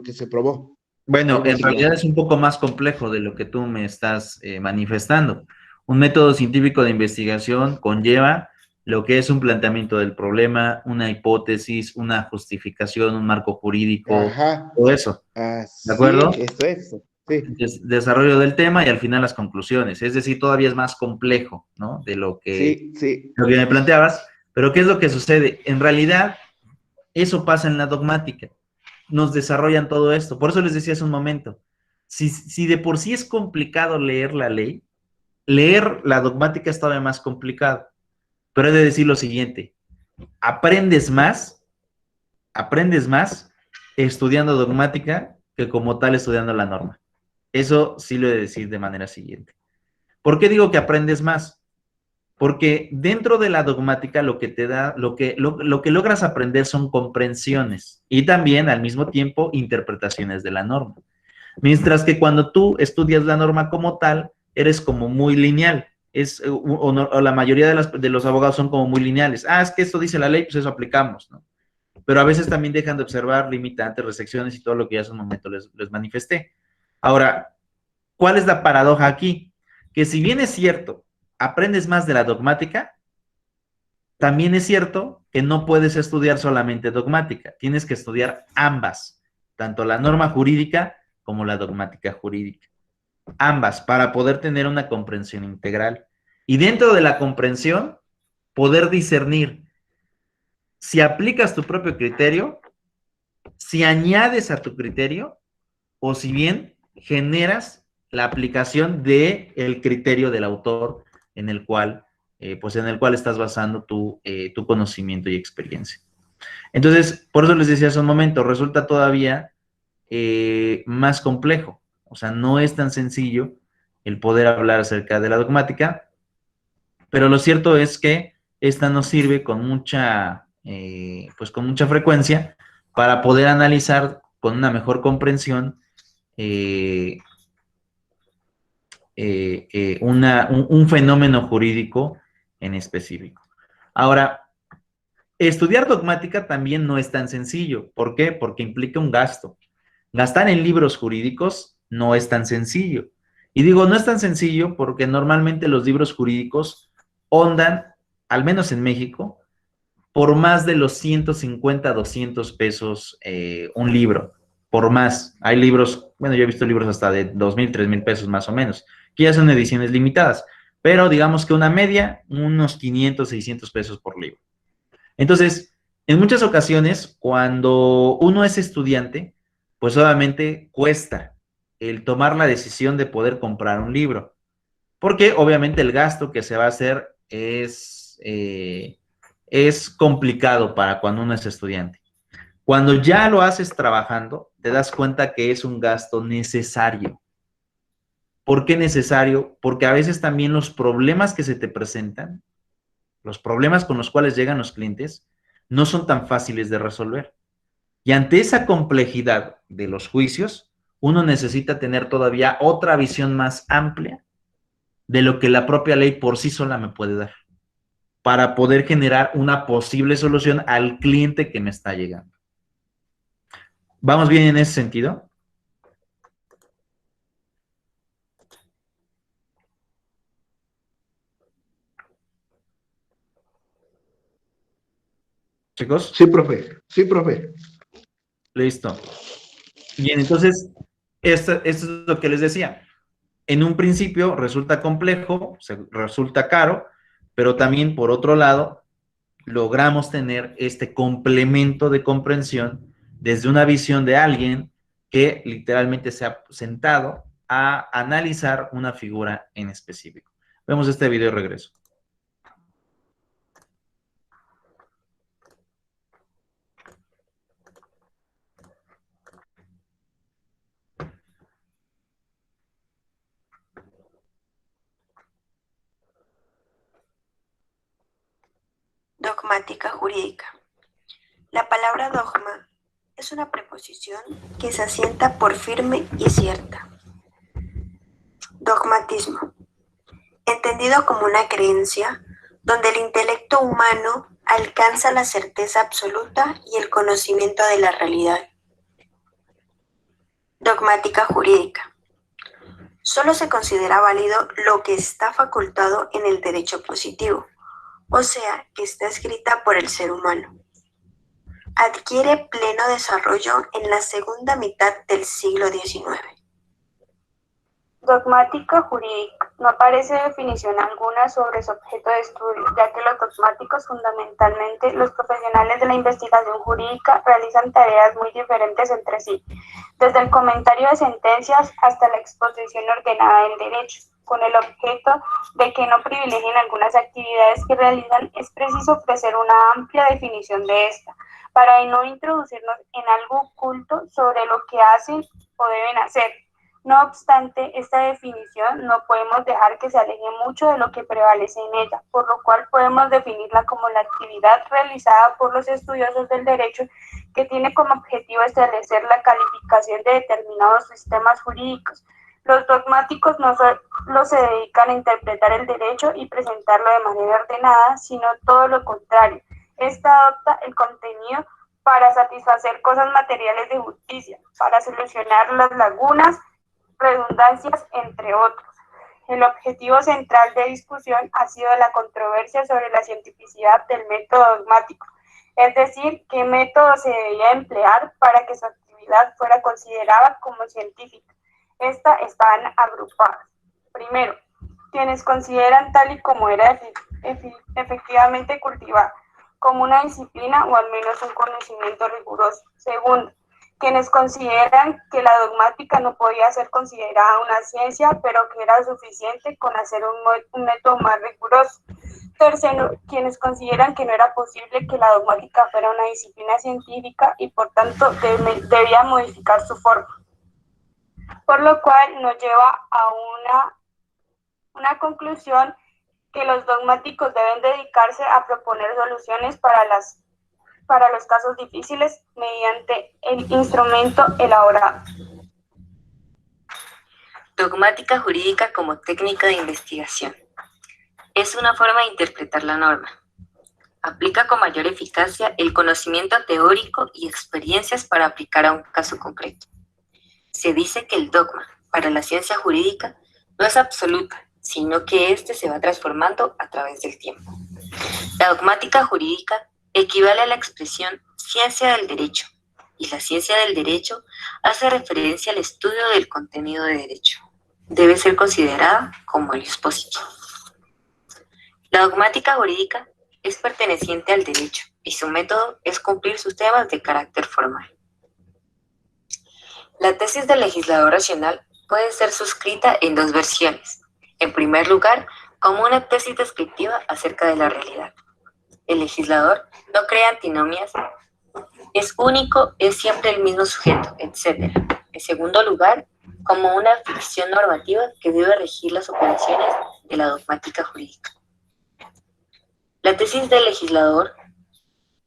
que se probó.
Bueno, en realidad es un poco más complejo de lo que tú me estás manifestando. Un método científico de investigación conlleva lo que es un planteamiento del problema, una hipótesis, una justificación, un marco jurídico, todo eso. ¿De acuerdo?
Eso. Sí.
Desarrollo del tema y al final las conclusiones. Es decir, todavía es más complejo, ¿no? De lo que me planteabas. Pero ¿qué es lo que sucede? En realidad, eso pasa en la dogmática. Nos desarrollan todo esto. Por eso les decía hace un momento. si de por sí es complicado leer la ley, leer la dogmática es todavía más complicado. Pero he de decir lo siguiente, aprendes más estudiando dogmática que como tal estudiando la norma. Eso sí lo he de decir de manera siguiente. ¿Por qué digo que aprendes más? Porque dentro de la dogmática lo que te da, lo que logras aprender son comprensiones y también al mismo tiempo interpretaciones de la norma. Mientras que cuando tú estudias la norma como tal, eres como muy lineal. O la mayoría de los abogados son como muy lineales. Es que esto dice la ley, pues eso aplicamos, ¿no? Pero a veces también dejan de observar limitantes, restricciones y todo lo que ya hace un momento les manifesté. Ahora, ¿cuál es la paradoja aquí? Que si bien es cierto, aprendes más de la dogmática, también es cierto que no puedes estudiar solamente dogmática, tienes que estudiar ambas, tanto la norma jurídica como la dogmática jurídica. Ambas, para poder tener una comprensión integral. Y dentro de la comprensión, poder discernir si aplicas tu propio criterio, si añades a tu criterio, o si bien generas la aplicación del criterio del autor en el cual estás basando tu conocimiento y experiencia. Entonces, por eso les decía hace un momento, resulta todavía más complejo. O sea, no es tan sencillo el poder hablar acerca de la dogmática, pero lo cierto es que esta nos sirve con mucha frecuencia para poder analizar con una mejor comprensión un fenómeno jurídico en específico. Ahora, estudiar dogmática también no es tan sencillo. ¿Por qué? Porque implica un gasto. Gastar en libros jurídicos no es tan sencillo. Y digo, no es tan sencillo porque normalmente los libros jurídicos ondan, al menos en México, por más de los 150, 200 pesos un libro, por más. Hay libros, bueno, yo he visto libros hasta de 2,000, 3,000 pesos más o menos, que ya son ediciones limitadas, pero digamos que una media, unos 500, 600 pesos por libro. Entonces, en muchas ocasiones, cuando uno es estudiante, pues obviamente cuesta el tomar la decisión de poder comprar un libro, porque obviamente el gasto que se va a hacer es complicado para cuando uno es estudiante. Cuando ya lo haces trabajando, te das cuenta que es un gasto necesario. ¿Por qué necesario? Porque a veces también los problemas que se te presentan, los problemas con los cuales llegan los clientes, no son tan fáciles de resolver. Y ante esa complejidad de los juicios, uno necesita tener todavía otra visión más amplia de lo que la propia ley por sí sola me puede dar, para poder generar una posible solución al cliente que me está llegando. ¿Vamos bien en ese sentido? ¿Chicos?
Sí, profe. Sí, profe.
Listo. Bien, entonces, esto es lo que les decía. En un principio resulta complejo, resulta caro, pero también, por otro lado, logramos tener este complemento de comprensión desde una visión de alguien que literalmente se ha sentado a analizar una figura en específico. Vemos este video y regreso.
Dogmática jurídica. La palabra dogma es una preposición que se asienta por firme y cierta. Dogmatismo. Entendido como una creencia donde el intelecto humano alcanza la certeza absoluta y el conocimiento de la realidad. Dogmática jurídica. Solo se considera válido lo que está facultado en el derecho positivo, o sea, que está escrita por el ser humano. Adquiere pleno desarrollo en la segunda mitad del siglo XIX.
Dogmática jurídica. No aparece definición alguna sobre su objeto de estudio, ya que los dogmáticos, fundamentalmente los profesionales de la investigación jurídica, realizan tareas muy diferentes entre sí, desde el comentario de sentencias hasta la exposición ordenada del derecho. Con el objeto de que no privilegien algunas actividades que realizan, es preciso ofrecer una amplia definición de esta, para no introducirnos en algo oculto sobre lo que hacen o deben hacer. No obstante, esta definición no podemos dejar que se aleje mucho de lo que prevalece en ella, por lo cual podemos definirla como la actividad realizada por los estudiosos del derecho que tiene como objetivo establecer la calificación de determinados sistemas jurídicos. Los dogmáticos no solo se dedican a interpretar el derecho y presentarlo de manera ordenada, sino todo lo contrario. Esta adopta el contenido para satisfacer cosas materiales de justicia, para solucionar las lagunas, redundancias, entre otros. El objetivo central de discusión ha sido la controversia sobre la cientificidad del método dogmático, es decir, qué método se debía emplear para que su actividad fuera considerada como científica. Estas están agrupadas. Primero, quienes consideran tal y como era efectivamente cultivada, como una disciplina o al menos un conocimiento riguroso. Segundo, quienes consideran que la dogmática no podía ser considerada una ciencia, pero que era suficiente con hacer un método más riguroso. Tercero, quienes consideran que no era posible que la dogmática fuera una disciplina científica y por tanto debía modificar su forma. Por lo cual nos lleva a una conclusión que los dogmáticos deben dedicarse a proponer soluciones para los casos difíciles mediante el instrumento elaborado.
Dogmática jurídica como técnica de investigación. Es una forma de interpretar la norma. Aplica con mayor eficacia el conocimiento teórico y experiencias para aplicar a un caso concreto. Se dice que el dogma, para la ciencia jurídica, no es absoluta, sino que éste se va transformando a través del tiempo. La dogmática jurídica equivale a la expresión ciencia del derecho, y la ciencia del derecho hace referencia al estudio del contenido de derecho. Debe ser considerada como el dispositivo. La dogmática jurídica es perteneciente al derecho, y su método es cumplir sus temas de carácter formal. La tesis del legislador racional puede ser suscrita en dos versiones. En primer lugar, como una tesis descriptiva acerca de la realidad. El legislador no crea antinomias, es único, es siempre el mismo sujeto, etc. En segundo lugar, como una ficción normativa que debe regir las operaciones de la dogmática jurídica. La tesis del legislador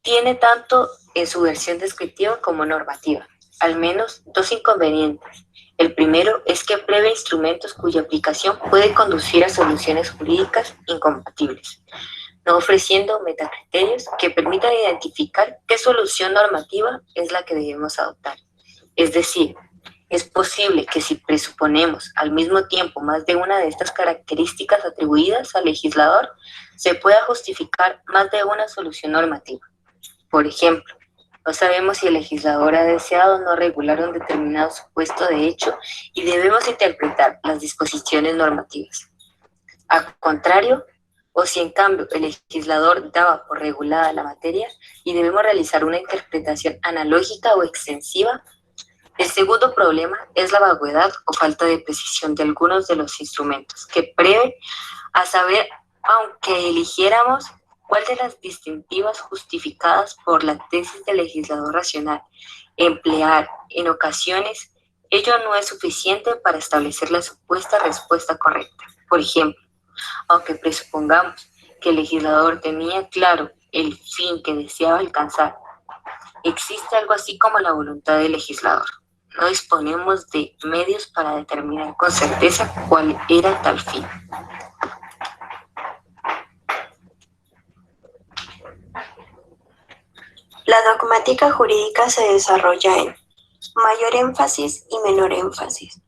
tiene tanto en su versión descriptiva como normativa, al menos dos inconvenientes. El primero es que prevé instrumentos cuya aplicación puede conducir a soluciones jurídicas incompatibles, no ofreciendo metacriterios que permitan identificar qué solución normativa es la que debemos adoptar. Es decir, es posible que si presuponemos al mismo tiempo más de una de estas características atribuidas al legislador, se pueda justificar más de una solución normativa. Por ejemplo, no sabemos si el legislador ha deseado no regular un determinado supuesto de hecho y debemos interpretar las disposiciones normativas. Al contrario, o si en cambio el legislador daba por regulada la materia y debemos realizar una interpretación analógica o extensiva. El segundo problema es la vaguedad o falta de precisión de algunos de los instrumentos que prevén, a saber, aunque eligiéramos cuál de las distintivas justificadas por la tesis del legislador racional emplear en ocasiones, ello no es suficiente para establecer la supuesta respuesta correcta. Por ejemplo, aunque presupongamos que el legislador tenía claro el fin que deseaba alcanzar, existe algo así como la voluntad del legislador. No disponemos de medios para determinar con certeza cuál era tal fin.
La dogmática jurídica se desarrolla en mayor énfasis y menor énfasis.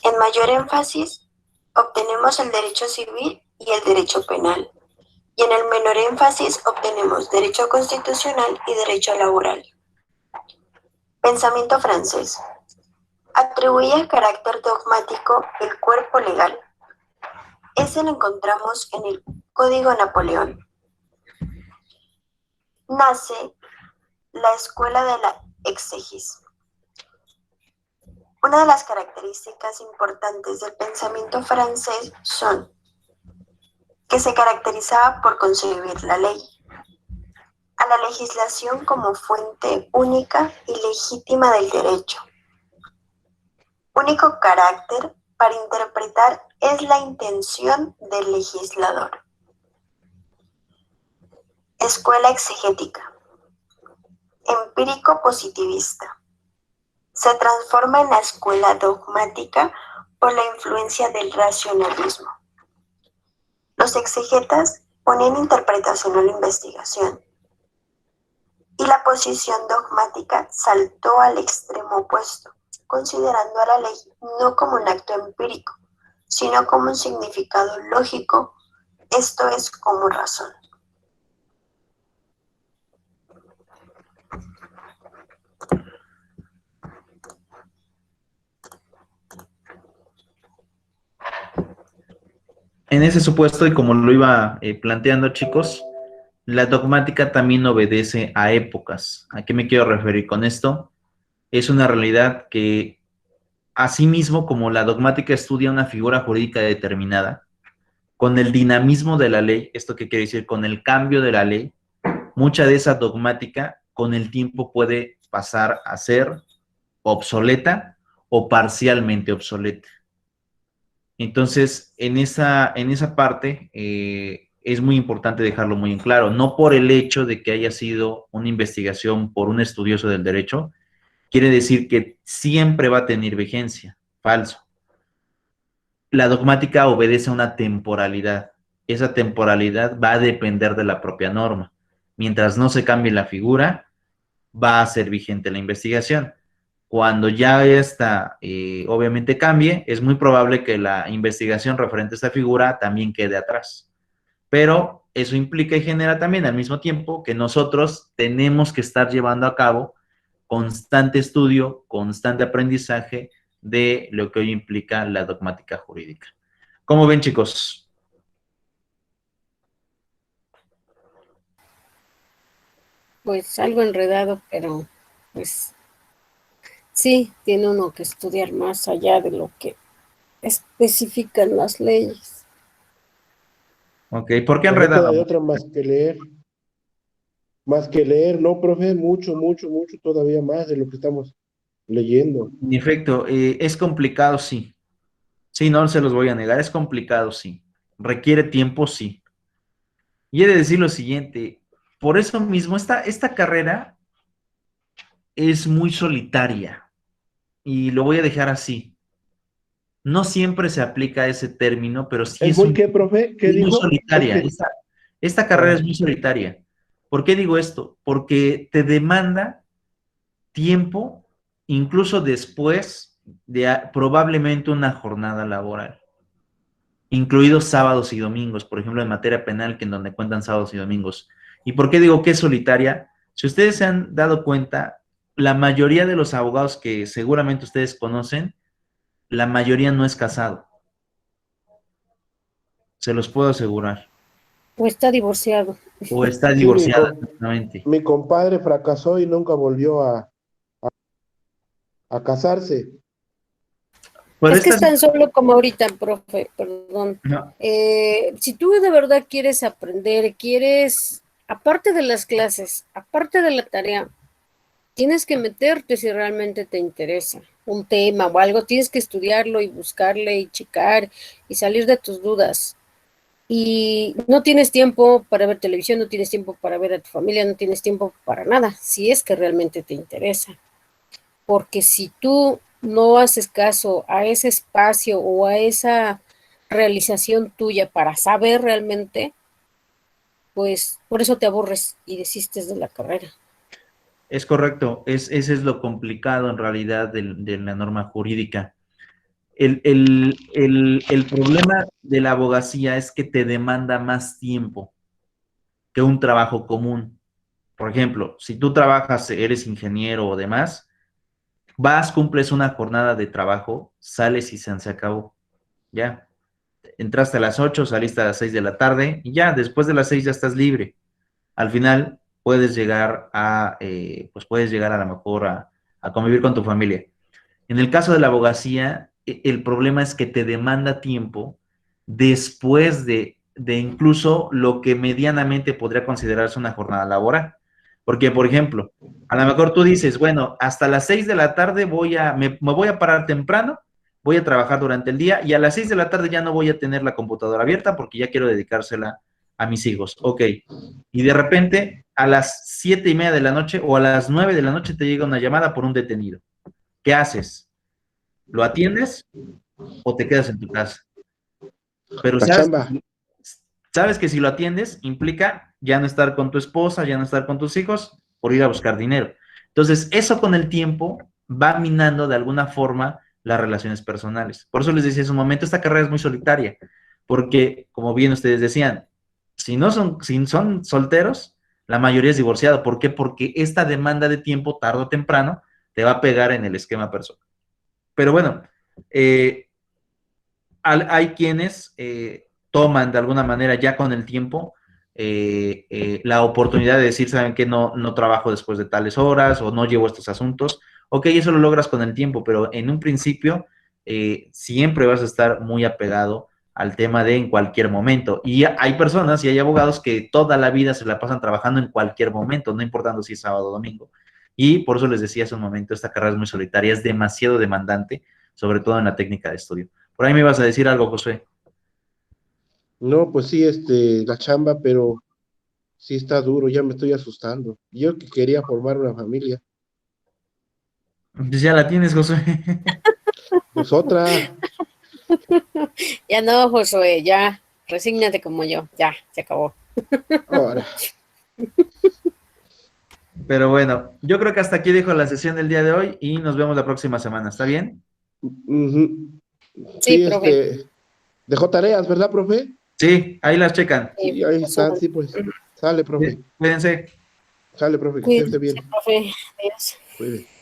En mayor énfasis obtenemos el derecho civil y el derecho penal, y en el menor énfasis obtenemos derecho constitucional y derecho laboral. Pensamiento francés. atribuía carácter dogmático el cuerpo legal. Ese lo encontramos en el Código Napoleón. Nace la escuela de la exegesis. Una de las características importantes del pensamiento francés son que se caracterizaba por concebir la ley, a la legislación como fuente única y legítima del derecho. Único carácter para interpretar es la intención del legislador. Escuela exegética. Empírico positivista. Se transforma en la escuela dogmática por la influencia del racionalismo. Los exegetas ponen interpretación a la investigación, y la posición dogmática saltó al extremo opuesto, considerando a la ley no como un acto empírico, sino como un significado lógico, esto es, como razón.
En ese supuesto, y como lo iba planteando, chicos, la dogmática también obedece a épocas. ¿A qué me quiero referir con esto? Es una realidad que, asimismo, como la dogmática estudia una figura jurídica determinada, con el dinamismo de la ley, ¿esto qué quiere decir? Con el cambio de la ley, mucha de esa dogmática con el tiempo puede pasar a ser obsoleta o parcialmente obsoleta. Entonces, en esa parte es muy importante dejarlo muy en claro, no por el hecho de que haya sido una investigación por un estudioso del derecho, quiere decir que siempre va a tener vigencia. Falso. La dogmática obedece a una temporalidad. Esa temporalidad va a depender de la propia norma. Mientras no se cambie la figura, va a ser vigente la investigación. Cuando ya esta obviamente cambie, es muy probable que la investigación referente a esta figura también quede atrás. Pero eso implica y genera también al mismo tiempo que nosotros tenemos que estar llevando a cabo constante estudio, constante aprendizaje de lo que hoy implica la dogmática jurídica. ¿Cómo ven, chicos?
Pues algo enredado, pero pues sí, tiene uno que estudiar más allá de lo que especifican las leyes.
Ok, ¿por qué
No queda
enredado?
de otra más que leer. Más que leer, ¿no, profe? Mucho, mucho, mucho, todavía más de lo que estamos leyendo.
En efecto, es complicado, sí. Sí, no se los voy a negar, es complicado, sí. Requiere tiempo, sí. Y he de decir lo siguiente, por eso mismo, esta carrera es muy solitaria, y lo voy a dejar así. No siempre se aplica ese término, pero sí
¿Es muy qué, profe? ¿Qué
es muy
dijo?
solitaria.
Es que...
Esta carrera es muy solitaria. ¿Por qué digo esto? Porque te demanda tiempo, incluso después de probablemente una jornada laboral, incluidos sábados y domingos, por ejemplo, en materia penal, que en donde cuentan sábados y domingos. ¿Y por qué digo que es solitaria? Si ustedes se han dado cuenta, la mayoría de los abogados que seguramente ustedes conocen, la mayoría no es casado. Se los puedo asegurar.
O está divorciado.
O está
Sí,
divorciada, exactamente.
mi compadre fracasó y nunca volvió a casarse.
Pero
Es que es tan solo como ahorita, profe, perdón.
No.
Si tú de verdad quieres aprender, aparte de las clases, aparte de la tarea, tienes que meterte si realmente te interesa un tema o algo, tienes que estudiarlo y buscarle y checar y salir de tus dudas. Y no tienes tiempo para ver televisión, no tienes tiempo para ver a tu familia, no tienes tiempo para nada, si es que realmente te interesa. Porque si tú no haces caso a ese espacio o a esa realización tuya para saber realmente, pues por eso te aburres y desistes de la carrera.
Es correcto, ese es lo complicado en realidad de la norma jurídica. El problema de la abogacía es que te demanda más tiempo que un trabajo común. Por ejemplo, si tú trabajas, eres ingeniero o demás, vas, cumples una jornada de trabajo, sales y se acabó. Ya. Entraste a las 8, saliste a las 6 de la tarde y ya, después de las 6 ya estás libre. Al final puedes llegar a, pues puedes llegar a lo mejor a convivir con tu familia. En el caso de la abogacía, el problema es que te demanda tiempo después de incluso lo que medianamente podría considerarse una jornada laboral. Porque, por ejemplo, a lo mejor tú dices, bueno, hasta las 6 de la tarde me voy a parar temprano, voy a trabajar durante el día y a las 6 de la tarde ya no voy a tener la computadora abierta porque ya quiero dedicársela a mis hijos. Ok. Y de repente, a las 7:30 de la noche o a las 9 de la noche te llega una llamada por un detenido. ¿Qué haces? ¿Lo atiendes o te quedas en tu casa? Pero sabes que si lo atiendes implica ya no estar con tu esposa, ya no estar con tus hijos por ir a buscar dinero. Entonces, eso con el tiempo va minando de alguna forma las relaciones personales. Por eso les decía hace un momento, esta carrera es muy solitaria, porque, como bien ustedes decían, si son solteros, la mayoría es divorciado. ¿Por qué? Porque esta demanda de tiempo, tarde o temprano, te va a pegar en el esquema personal. Pero bueno, hay quienes toman de alguna manera ya con el tiempo la oportunidad de decir, ¿saben qué? No trabajo después de tales horas o no llevo estos asuntos. Ok, eso lo logras con el tiempo, pero en un principio siempre vas a estar muy apegado al tema de en cualquier momento. Y hay personas y hay abogados que toda la vida se la pasan trabajando en cualquier momento, no importando si es sábado o domingo. Y por eso les decía hace un momento, esta carrera es muy solitaria, es demasiado demandante, sobre todo en la técnica de estudio. Por ahí me ibas a decir algo, Josué.
No, pues sí, la chamba, pero sí está duro, ya me estoy asustando. Yo que quería formar una familia.
Pues ya la tienes, Josué.
Pues otra.
Ya no, Josué, ya, resígnate como yo, ya, se acabó.
Ahora.
Pero bueno, yo creo que hasta aquí dejo la sesión del día de hoy y nos vemos la próxima semana, ¿está bien?
Sí, dejó tareas, ¿verdad, profe?
Sí, ahí las checan.
Sí, ahí están, sí, pues. Sale, profe.
Cuídense.
Sale, profe, que esté bien.
Profe, adiós.
Cuídense.